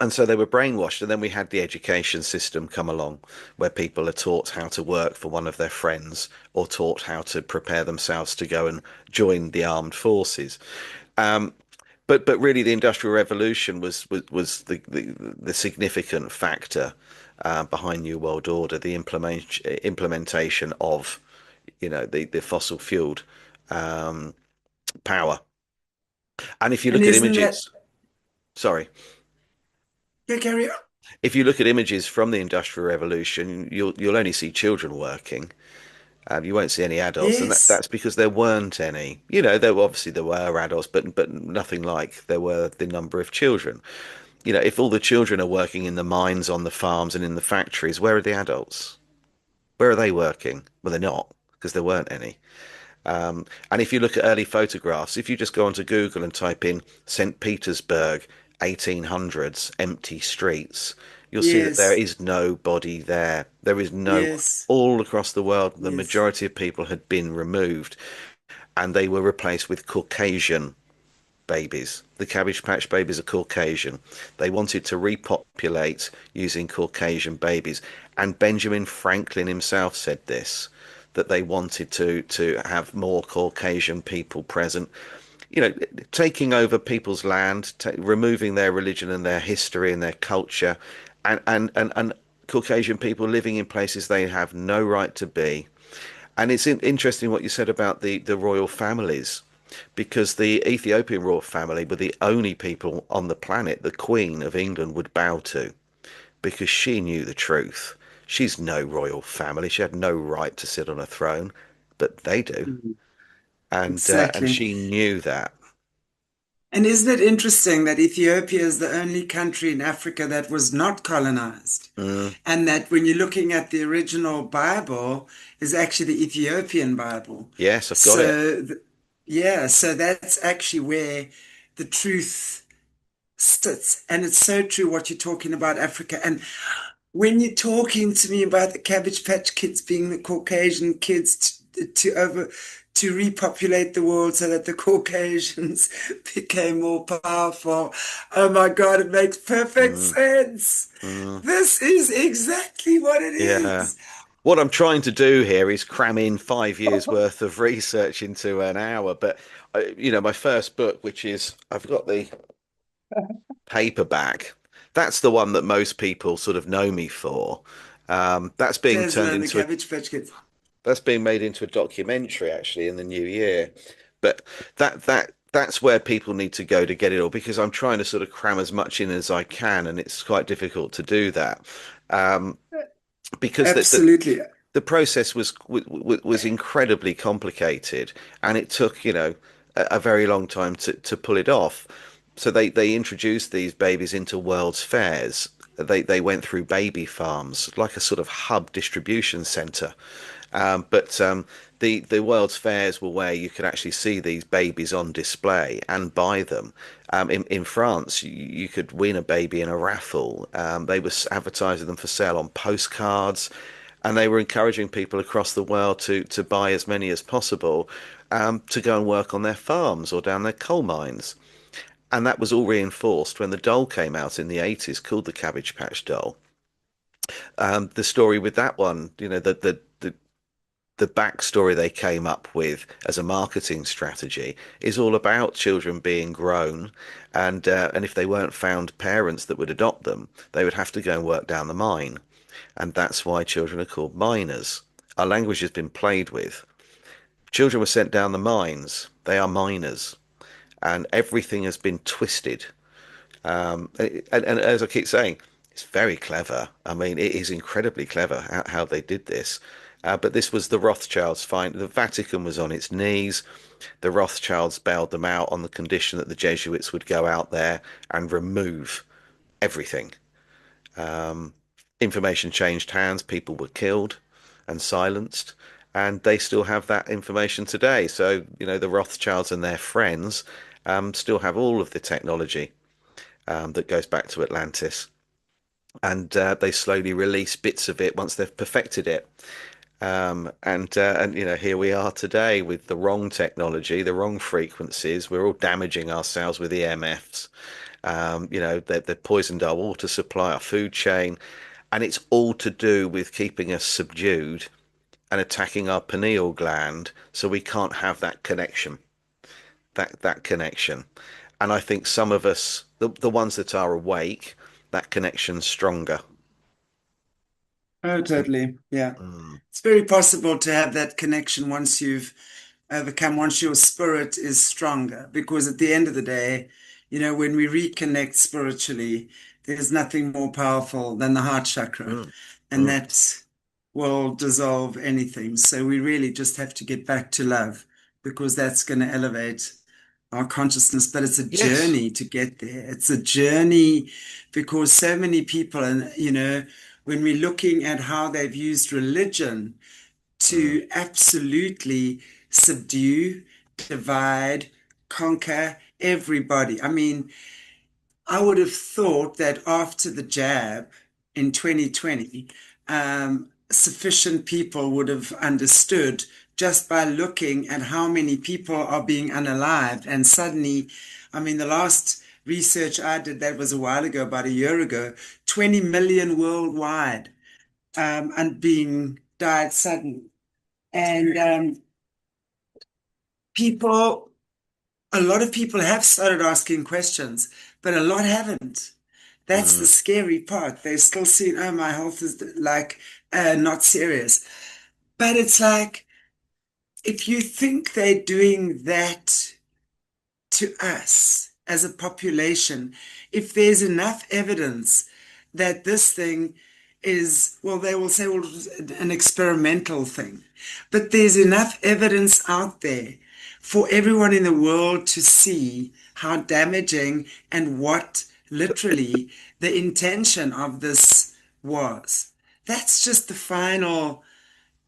And so they were brainwashed. And then we had the education system come along where people are taught how to work for one of their friends or taught how to prepare themselves to go and join the armed forces. But really, the Industrial Revolution was the significant factor behind New World Order, the implementation of the fossil fueled power. And if you And look at isn't that, images, sorry. yeah, carry on? If you look at images from the Industrial Revolution, you'll only see children working. You won't see any adults, and Yes, that's because there weren't any. You know, there were adults, but nothing like there were the number of children. You know, if all the children are working in the mines, on the farms, and in the factories, where are the adults? Where are they working? Well, they're not because there weren't any. And if you look at early photographs, if you just go onto Google and type in St. Petersburg, 1800s, empty streets, you'll see that there yes, is nobody there. There is no one. yes, All across the world, the yes. majority of people had been removed and they were replaced with Caucasian babies. The Cabbage Patch babies are Caucasian. They wanted to repopulate using Caucasian babies. And Benjamin Franklin himself said this, that they wanted to have more Caucasian people present. You know, taking over people's land, removing their religion and their history and their culture, and Caucasian people living in places they have no right to be. And it's interesting what you said about the royal families, because the Ethiopian royal family were the only people on the planet the Queen of England would bow to, because she knew the truth. She's no royal family. She had no right to sit on a throne, but they do, Mhm. and Exactly. she knew that. And isn't it interesting that Ethiopia is the only country in Africa that was not colonized? Mm, And that when you're looking at the original Bible is actually the Ethiopian Bible. yes, I've got it. So, yeah, so that's actually where the truth sits. And it's so true what you're talking about Africa. And when you're talking to me about the Cabbage Patch Kids being the Caucasian kids to repopulate the world so that the Caucasians became more powerful, oh my God, it makes perfect Mm, sense. mm, This is exactly what it yeah. is. What I'm trying to do here is cram in 5 years worth of research into an hour. But you know, my first book, which is I've got the paperback. That's the one that most people sort of know me for. That's being Tesla turned and the into a Cabbage Patch Kids. that's being made into a documentary actually in the new year. But that's where people need to go to get it all, because I'm trying to sort of cram as much in as I can, and it's quite difficult to do that. Um, because Absolutely. the process was incredibly complicated, and it took, you know, a very long time to pull it off. So they introduced these babies into world's fairs. They went through baby farms, like a sort of hub distribution center. But the world's fairs were where you could actually see these babies on display and buy them. In France, you could win a baby in a raffle. They were advertising them for sale on postcards, and they were encouraging people across the world to buy as many as possible, to go and work on their farms or down their coal mines. And that was all reinforced when the doll came out in the 80s, called the Cabbage Patch Doll. The story with that one, you know, the backstory they came up with as a marketing strategy is all about children being grown, and if they weren't found parents that would adopt them, they would have to go and work down the mine, and that's why children are called miners. Our language has been played with. Children were sent down the mines. They are miners, and everything has been twisted. And as I keep saying, it's very clever. I mean, it is incredibly clever how they did this. But this was the Rothschilds' find. The Vatican was on its knees. The Rothschilds bailed them out on the condition that the Jesuits would go out there and remove everything. Information changed hands. People were killed and silenced. And they still have that information today. So, you know, the Rothschilds and their friends still have all of the technology that goes back to Atlantis, and they slowly release bits of it once they've perfected it. And you know, here we are today with the wrong technology, the wrong frequencies. We're all damaging ourselves with EMFs. You know, they've poisoned our water supply, our food chain, and it's all to do with keeping us subdued and attacking our pineal gland, so we can't have that connection, that connection. And I think some of us, the ones that are awake, that connection's stronger. Oh, And totally. Yeah. mm, It's very possible to have that connection once you've overcome, once your spirit is stronger. Because at the end of the day, when we reconnect spiritually, there's nothing more powerful than the heart chakra, Mm, and mm. that will dissolve anything. So we really just have to get back to love because that's going to elevate our consciousness. But it's a Yes. journey to get there. It's a journey because so many people, and when we're looking at how they've used religion Mm. to absolutely subdue, divide, conquer everybody. I mean, I would have thought that after the jab in 2020, sufficient people would have understood just by looking at how many people are being unalived. And suddenly, I mean, the last research I did that was a while ago, about a year ago, 20 million worldwide and being died suddenly. And people, a lot of people have started asking questions, but a lot haven't. That's the Mm. scary part. They're still seeing, oh, my health is like not serious. But it's like, if you think they're doing that to us as a population, if there's enough evidence that this thing is, well, they will say, well, it's an experimental thing. But there's enough evidence out there for everyone in the world to see how damaging and what literally the intention of this was. That's just the final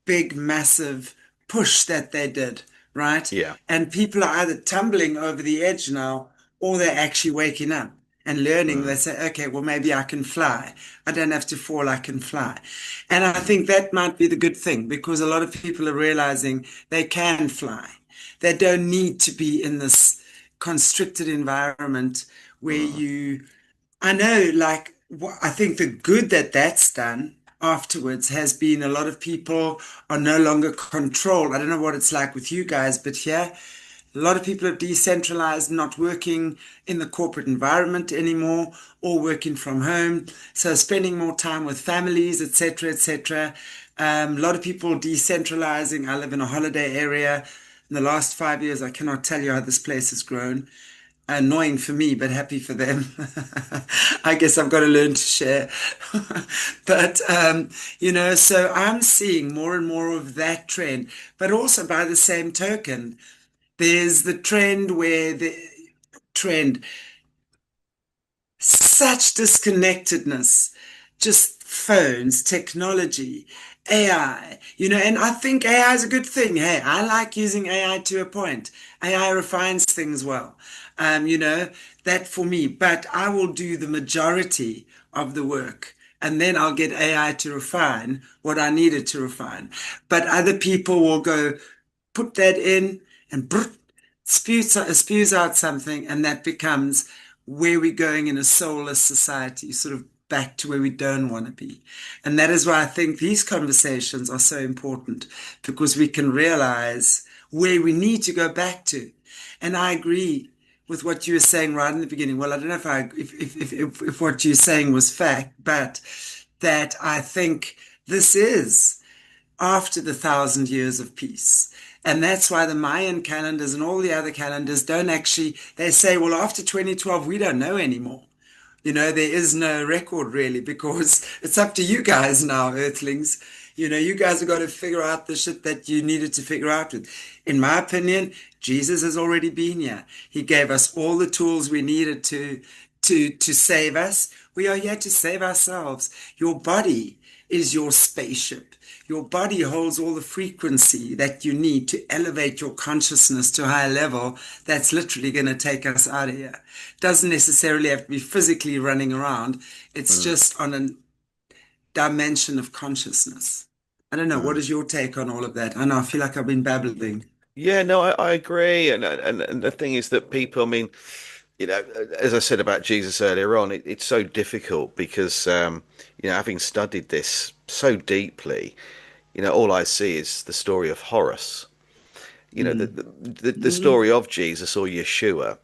big, massive push that they did, right? Yeah. And people are either tumbling over the edge now or they're actually waking up and learning. They Mm. say, okay, well, maybe I can fly. I don't have to fall, I can fly. And I think that might be the good thing because a lot of people are realizing they can fly. They don't need to be in this constricted environment where Mm. I know, like, I think the good that that's done afterwards has been a lot of people are no longer controlled. I don't know what it's like with you guys, but here, a lot of people have decentralized, not working in the corporate environment anymore, or working from home. So spending more time with families, etc., etc. A lot of people decentralizing. I live in a holiday area. In the last 5 years, I cannot tell you how this place has grown. Annoying for me, but happy for them. I guess I've got to learn to share. But, so I'm seeing more and more of that trend. But also by the same token, there's the trend where the trend such disconnectedness, just phones, technology, AI, and I think AI is a good thing. Hey, I like using AI to a point. AI refines things well, that for me, but I will do the majority of the work. And then I'll get AI to refine what I needed to refine. But other people will go put that in and spews out something, and that becomes where we're going in a soulless society, sort of back to where we don't want to be. And that is why I think these conversations are so important because we can realize where we need to go back to. And I agree with what you were saying right in the beginning. Well, I don't know if what you're saying was fact, but that I think this is after the 1,000 years of peace. And that's why the Mayan calendars and all the other calendars don't actually, they say, well, after 2012, we don't know anymore. There is no record really because it's up to you guys now, Earthlings. You guys have got to figure out the shit that you needed to figure out with. In my opinion, Jesus has already been here. He gave us all the tools we needed to save us. We are here to save ourselves. Your body is your spaceship. Your body holds all the frequency that you need to elevate your consciousness to a higher level that's literally going to take us out of here. Doesn't necessarily have to be physically running around. It's Mm. just on a dimension of consciousness. I don't know. What Mm. is your take on all of that? I know I feel like I've been babbling. Yeah, no, I agree. And the thing is that people, I mean, as I said about Jesus earlier on, it's so difficult because, having studied this so deeply, all I see is the story of Horus. Mm. The Mm. story of Jesus or Yeshua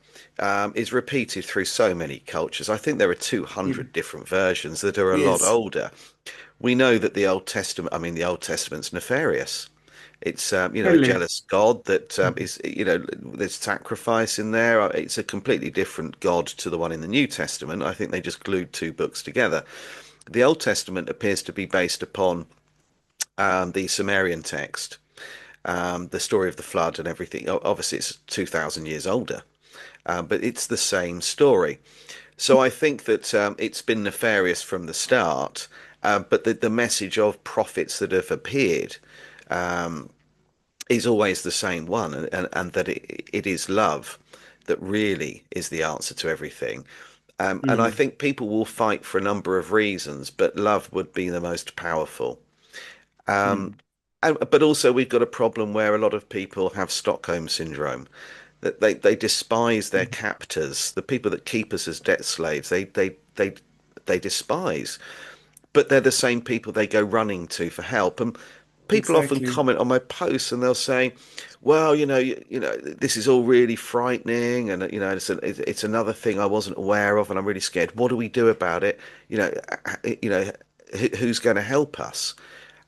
is repeated through so many cultures. I think there are Yeah. 200 different versions that are a lot Yes. older. We know that the Old Testament, I mean, the Old Testament's nefarious. It's a Totally. jealous God that is, there's sacrifice in there. It's a completely different God to the one in the New Testament. I think they just glued two books together. The Old Testament appears to be based upon the Sumerian text, the story of the flood and everything. Obviously, it's 2,000 years older, but it's the same story. So I think that it's been nefarious from the start, but the message of prophets that have appeared is always the same one, and that it is love that really is the answer to everything. And I Mm, think people will fight for a number of reasons, but love would be the most powerful. mm. But also, we've got a problem where a lot of people have Stockholm syndrome. That they despise their captors, the people that keep us as debt slaves. They despise, but they're the same people they go running to for help. And people often Exactly. comment on my posts and they'll say, "Well, this is all really frightening, and it's another thing I wasn't aware of, and I'm really scared. What do we do about it? You know, who's going to help us?"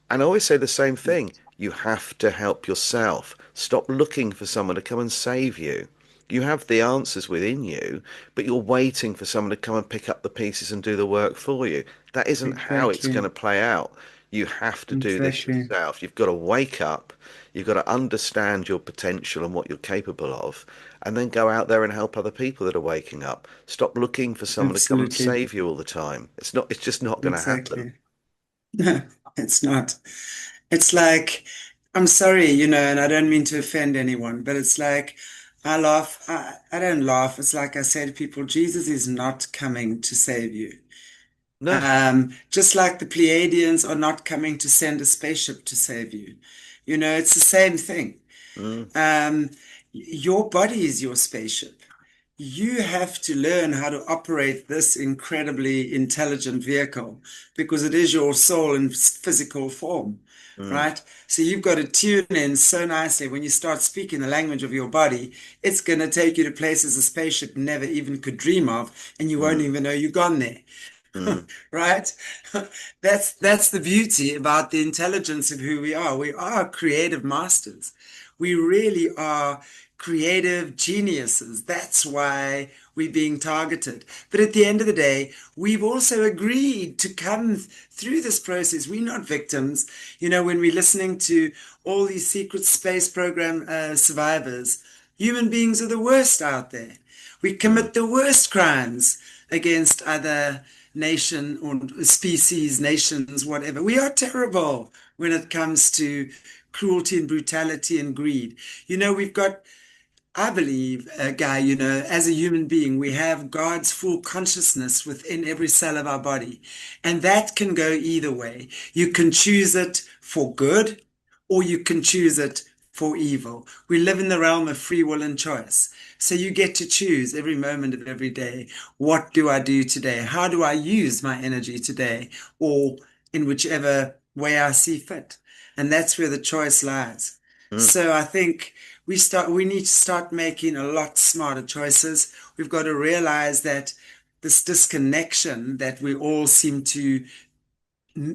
And I always say the same thing. You have to help yourself. Stop looking for someone to come and save you. You have the answers within you, but you're waiting for someone to come and pick up the pieces and do the work for you. That isn't how it's going Exactly. to play out. You have to do this Exactly. yourself. You've got to wake up. You've got to understand your potential and what you're capable of, and then go out there and help other people that are waking up. Stop looking for someone to come and Absolutely. save you all the time. It's just not going to happen. Exactly. No, it's not. It's like, I'm sorry, and I don't mean to offend anyone, but it's like, I laugh. I don't laugh. It's like I say to people, Jesus is not coming to save you. No. Just like the Pleiadians are not coming to send a spaceship to save you. It's the same thing. Mm, Um, your body is your spaceship. You have to learn how to operate this incredibly intelligent vehicle because it is your soul in physical form, mm, right? So you've got to tune in so nicely. When you start speaking the language of your body, it's going to take you to places a spaceship never even could dream of, and you won't mm, even know you've gone there. mm. Right? That's the beauty about the intelligence of who we are. We are creative masters. We really are creative geniuses. That's why we're being targeted. But at the end of the day, we've also agreed to come through this process. We're not victims. When we're listening to all these secret space program survivors, human beings are the worst out there. We Mm, commit the worst crimes against other nation or species, nations, whatever. We are terrible when it comes to cruelty and brutality and greed. We've got, I believe, Guy, as a human being, we have God's full consciousness within every cell of our body. And that can go either way. You can choose it for good or you can choose it for evil. We live in the realm of free will and choice. So you get to choose every moment of every day. What do I do today? How do I use my energy today? Or in whichever way I see fit. And that's where the choice lies. mm, So I think we need to start making a lot smarter choices. We've got to realize that this disconnection that we all seem to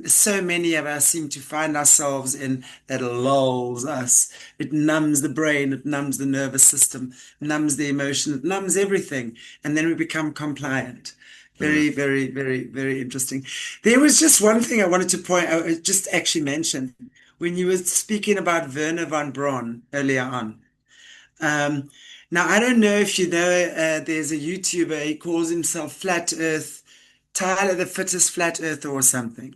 so many of us seem to find ourselves in, that lulls us. It numbs the brain, it numbs the nervous system, numbs the emotion, it numbs everything, and then we become compliant. mm, Very, very, very, very interesting. There was just one thing I wanted to point out, just actually mention when you were speaking about Werner von Braun earlier on. Um, Now, I don't know if you know, there's a YouTuber, he calls himself Flat Earth, Tyler the Fittest Flat Earther or something.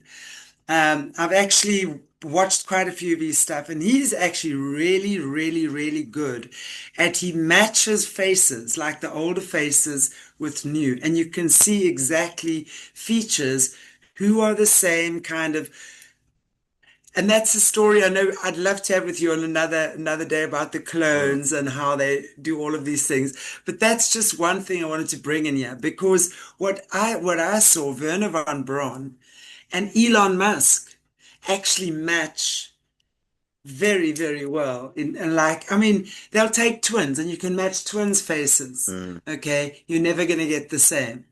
I've actually watched quite a few of his stuff, and he's actually really, really, really good at he matches faces, like the older faces with new, and you can see exactly features who are the same kind of, and that's a story I know I'd love to have with you on another day about the mm, clones and how they do all of these things. But that's just one thing I wanted to bring in here because what I saw, Werner von Braun and Elon Musk actually match very, very well. And like, I mean, they'll take twins and you can match twins' faces. mm. Okay. You're never going to get the same.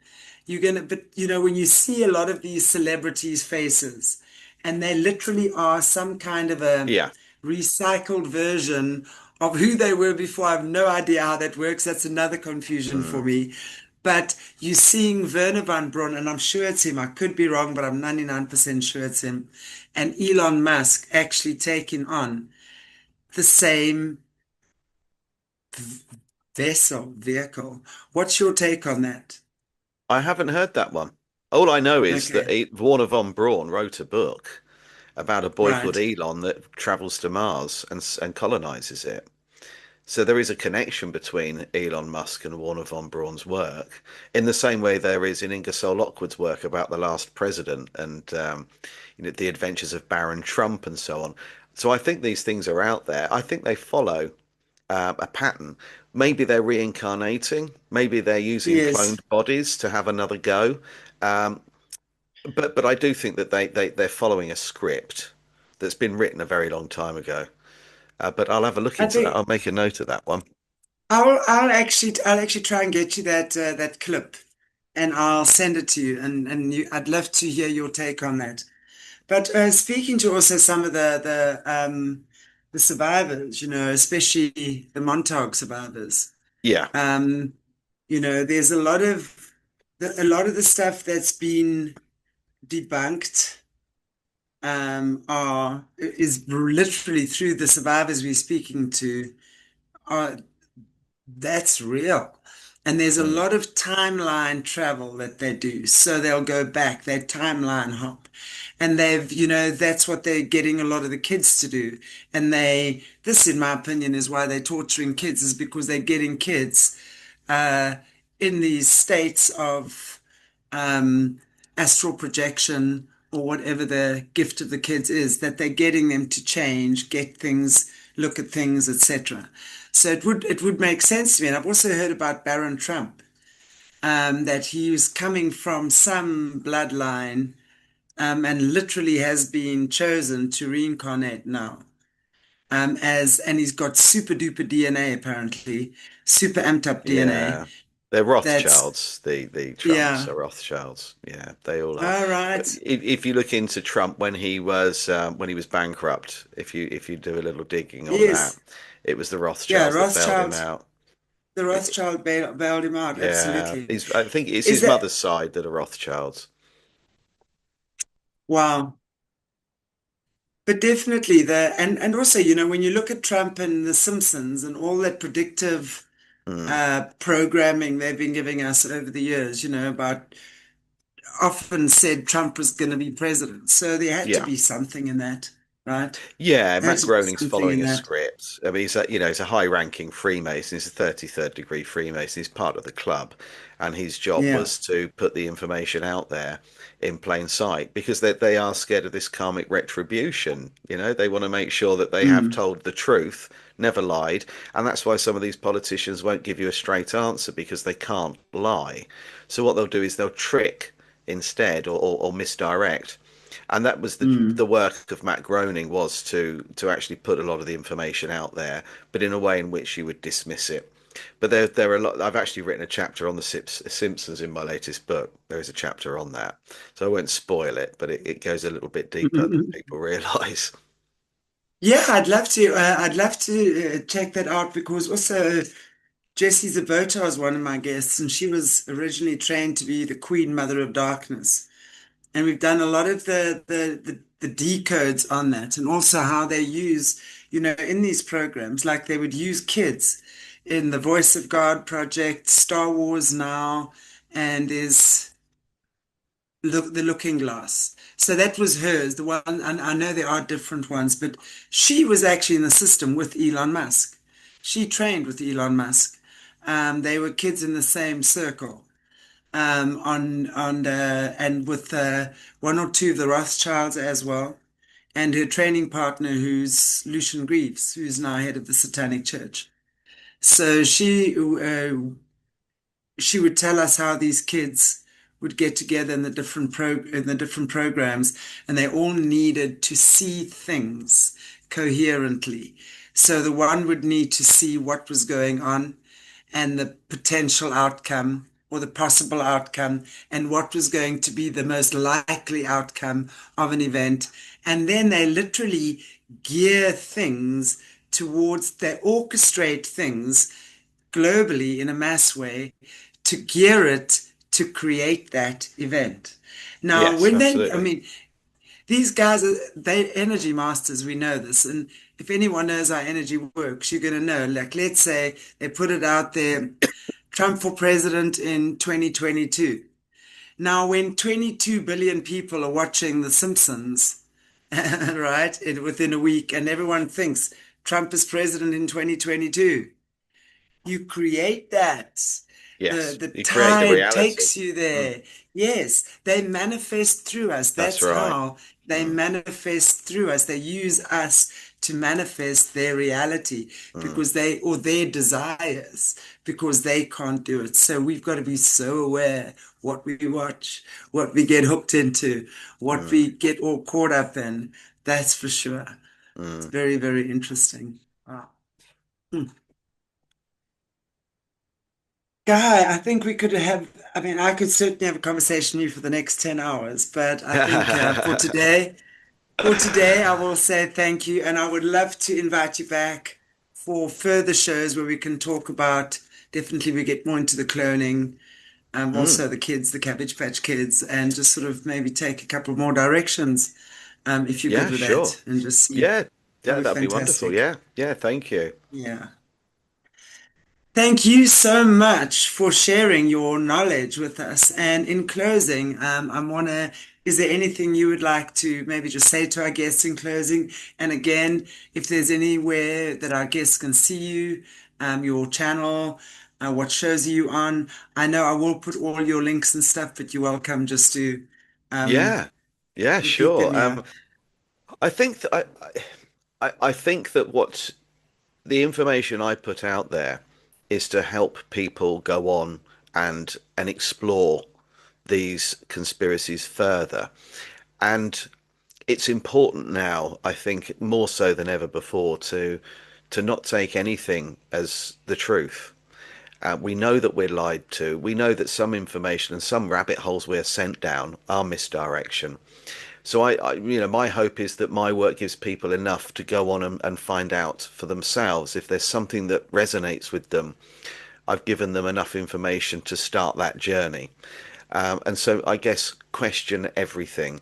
But when you see a lot of these celebrities' faces, and they literally are some kind of a Yeah. recycled version of who they were before. I have no idea how that works. That's another confusion for Mm. me. But you're seeing Werner von Braun, and I'm sure it's him. I could be wrong, but I'm 99% sure it's him. And Elon Musk actually taking on the same vehicle. What's your take on that? I haven't heard that one. All I know is that Okay, Warner von Braun wrote a book about a boy called right. Elon that travels to Mars and colonizes it. So there is a connection between Elon Musk and Warner von Braun's work, in the same way there is in Ingersoll Lockwood's work about the last president and the adventures of Baron Trump and so on. So I think these things are out there. I think they follow a pattern. Maybe they're reincarnating. Maybe they're using Yes. cloned bodies to have another go. Um, but I do think that they're following a script that's been written a very long time ago. But I'll have a look I into that. think I'll make a note of that one. I'll actually try and get you that clip, and I'll send it to you. I'd love to hear your take on that. But speaking to also some of the survivors, especially the Montauk survivors, Yeah, um, there's a lot of the stuff that's been debunked is literally through the survivors we're speaking to. Are That's real. And there's a mm, lot of timeline travel that they do. So they'll go back, they timeline hop. And that's what they're getting a lot of the kids to do. And this, in my opinion, is why they're torturing kids, is because they're getting kids uh, in these states of um, astral projection or whatever the gift of the kids is, that they're getting them to change, get things, look at things, etc. So it would make sense to me. And I've also heard about Baron Trump, that he was coming from some bloodline, and literally has been chosen to reincarnate now. And he's got super duper DNA apparently, super amped up DNA. yeah. They're That's Rothschilds. The Trumps Yeah. are Rothschilds. Yeah, they all are. All But right. if you look into Trump when he was bankrupt, if you do a little digging on that, Yes. it was the Yeah. Rothschilds that bailed him Rothschild. out. The Rothschild bailed him out. Yeah, Absolutely. I think it's Is his that mother's side that are Rothschilds. Wow? But definitely and also, when you look at Trump and The Simpsons and all that predictive Mm, programming they've been giving us over the years, about often said Trump was going to be president. So there had to yeah. be something in that, right? Yeah, There had Matt to be Groening's something following in a that. script. I mean, he's a high-ranking Freemason. He's a 33rd degree Freemason. He's part of the club, and his job Yeah. was to put the information out there in plain sight because they are scared of this karmic retribution. They want to make sure that they have Mm, told the truth, never lied, and that's why some of these politicians won't give you a straight answer because they can't lie. So what they'll do is they'll trick instead or misdirect. And that was the mm. work of Matt Groening, was to actually put a lot of the information out there, but in a way in which you would dismiss it. But there are a lot. I've actually written a chapter on the Simpsons in my latest book. There is a chapter on that, so I won't spoil it, but it goes a little bit deeper than people realise. Yeah, I'd love to check that out, because also Jessie Zabota was one of my guests, and she was originally trained to be the Queen Mother of Darkness. And we've done a lot of the decodes on that, and also how they use, in these programs, like they would use kids in the Voice of God project, Star Wars now, and is the Looking Glass. So that was hers, the one, and I know there are different ones, but she was actually in the system with Elon Musk. She trained with Elon Musk. They were kids in the same circle, and with one or two of the Rothschilds as well, and her training partner, who's Lucian Greaves, who's now head of the Satanic Church. So she would tell us how these kids would get together in the different programs, and they all needed to see things coherently. So the one would need to see what was going on and the potential outcome. or the possible outcome and what was going to be the most likely outcome of an event. And then they literally gear things towards, they orchestrate things globally in a mass way to gear it to create that event. Now, Yes, when they, I absolutely. mean, these guys are they energy masters, we know this. And if anyone knows how energy works, you're going to know. Like, let's say they put it out there, Trump for president in 2022. Now, when 22 billion people are watching The Simpsons, right, within a week, and everyone thinks Trump is president in 2022, you create that. Yes, The you create the tide reality. takes you Mm, there. Yes, they manifest through us. that's That's right. how they Mm, manifest through us. They use us to manifest their reality mm, because they, or their desires, because they can't do it. So we've got to be so aware what we watch, what we get hooked into, what mm, we get all caught up in. That's for sure. It's mm. very, very interesting. Wow. Hmm. Guy, I think we could have, I mean, I could certainly have a conversation with you for the next 10 hours, but I think for today, I will say thank you. And I would love to invite you back for further shows where we can talk about, definitely we get more into the cloning, Mm. also the kids, the Cabbage Patch Kids, and just sort of maybe take a couple more directions, if you're good Yeah, with sure. that, and just see. Yeah, That'll yeah, be that'd be wonderful. fantastic. Yeah, yeah, thank you. Yeah. Thank you so much for sharing your knowledge with us. And in closing, is there anything you would like to maybe just say to our guests in closing? And again, if there's anywhere that our guests can see you, your channel, what shows are you on? I know I will put all your links and stuff, but you're welcome just to um, Yeah, yeah, repeat sure. them here. I think that I think that what the information I put out there is to help people go on and explore these conspiracies further. And it's important now, I think, more so than ever before, to not take anything as the truth. We know that we're lied to. We know that some information and some rabbit holes we're sent down are misdirection. So my hope is that my work gives people enough to go on and find out for themselves if there's something that resonates with them. I've given them enough information to start that journey. And so I guess question everything.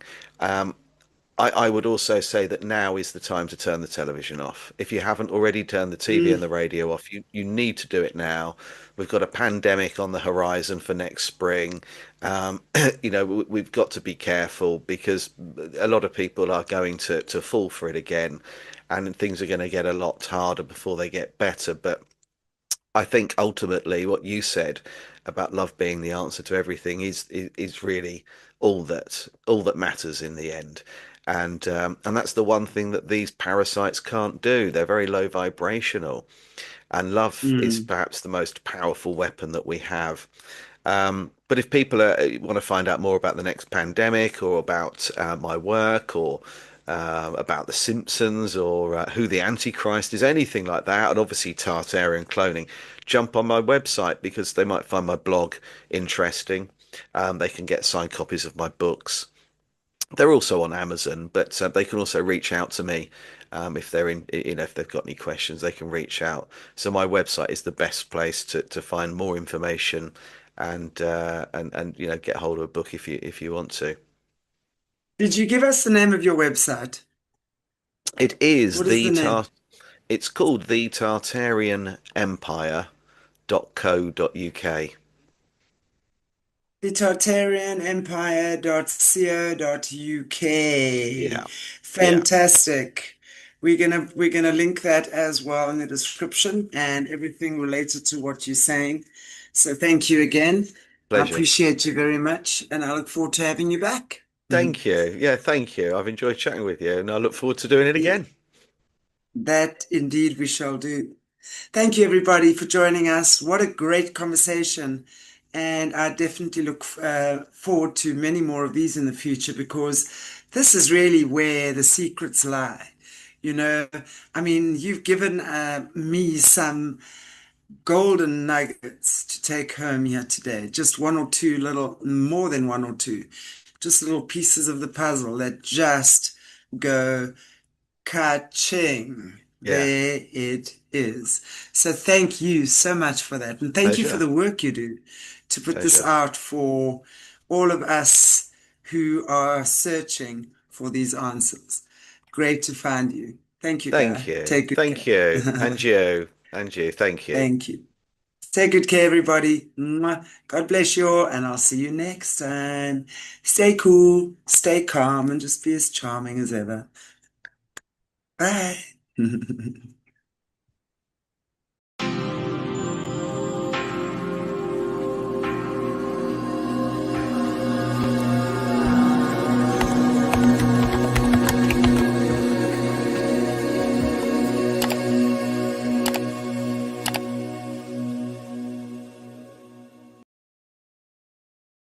I would also say that now is the time to turn the television off. If you haven't already turned the TV and Mm, the radio off, you need to do it now. We've got a pandemic on the horizon for next spring. Um, we've got to be careful because a lot of people are going to fall for it again, and things are going to get a lot harder before they get better. But I think ultimately what you said about love being the answer to everything is really all that matters in the end. And that's the one thing that these parasites can't do. They're very low vibrational, and love is mm. perhaps the most powerful weapon that we have. But if people want to find out more about the next pandemic or about my work or about The Simpsons or who the Antichrist is, anything like that, and obviously Tartarian cloning, jump on my website because they might find my blog interesting. They can get signed copies of my books. They're also on Amazon, but they can also reach out to me if they're if they've got any questions, they can reach out. So my website is the best place to find more information and get hold of a book if you want to. Did you give us the name of your website? It is What is the name? it's called the Tartarian Empire.co.uk. The Tartarian Empire.co.uk. Yeah. Yeah. Fantastic. We're gonna link that as well in the description and everything related to what you're saying. So thank you again. I Pleasure. appreciate you very much, and I look forward to having you back. Mhm. Thank you. Yeah, thank you. I've enjoyed chatting with you and I look forward to doing it Yeah, again. that indeed we shall do. Thank you, everybody, for joining us. What a great conversation. And I definitely look forward to many more of these in the future because this is really where the secrets lie. You know, I mean, you've given me some golden nuggets to take home here today. Just one or two little, more than one or two, just little pieces of the puzzle that just go ka-ching. Yeah, There it is. So thank you so much for that. And thank you for pleasure, the work you do to put this pleasure. out for all of us who are searching for these answers. Great to find you. Thank you, Thank Guy. you, Take good thank care. you, and you, and you. Thank you. Thank you. Take good care, everybody. Mwah. God bless you all, and I'll see you next time. Stay cool, stay calm, and just be as charming as ever. Bye.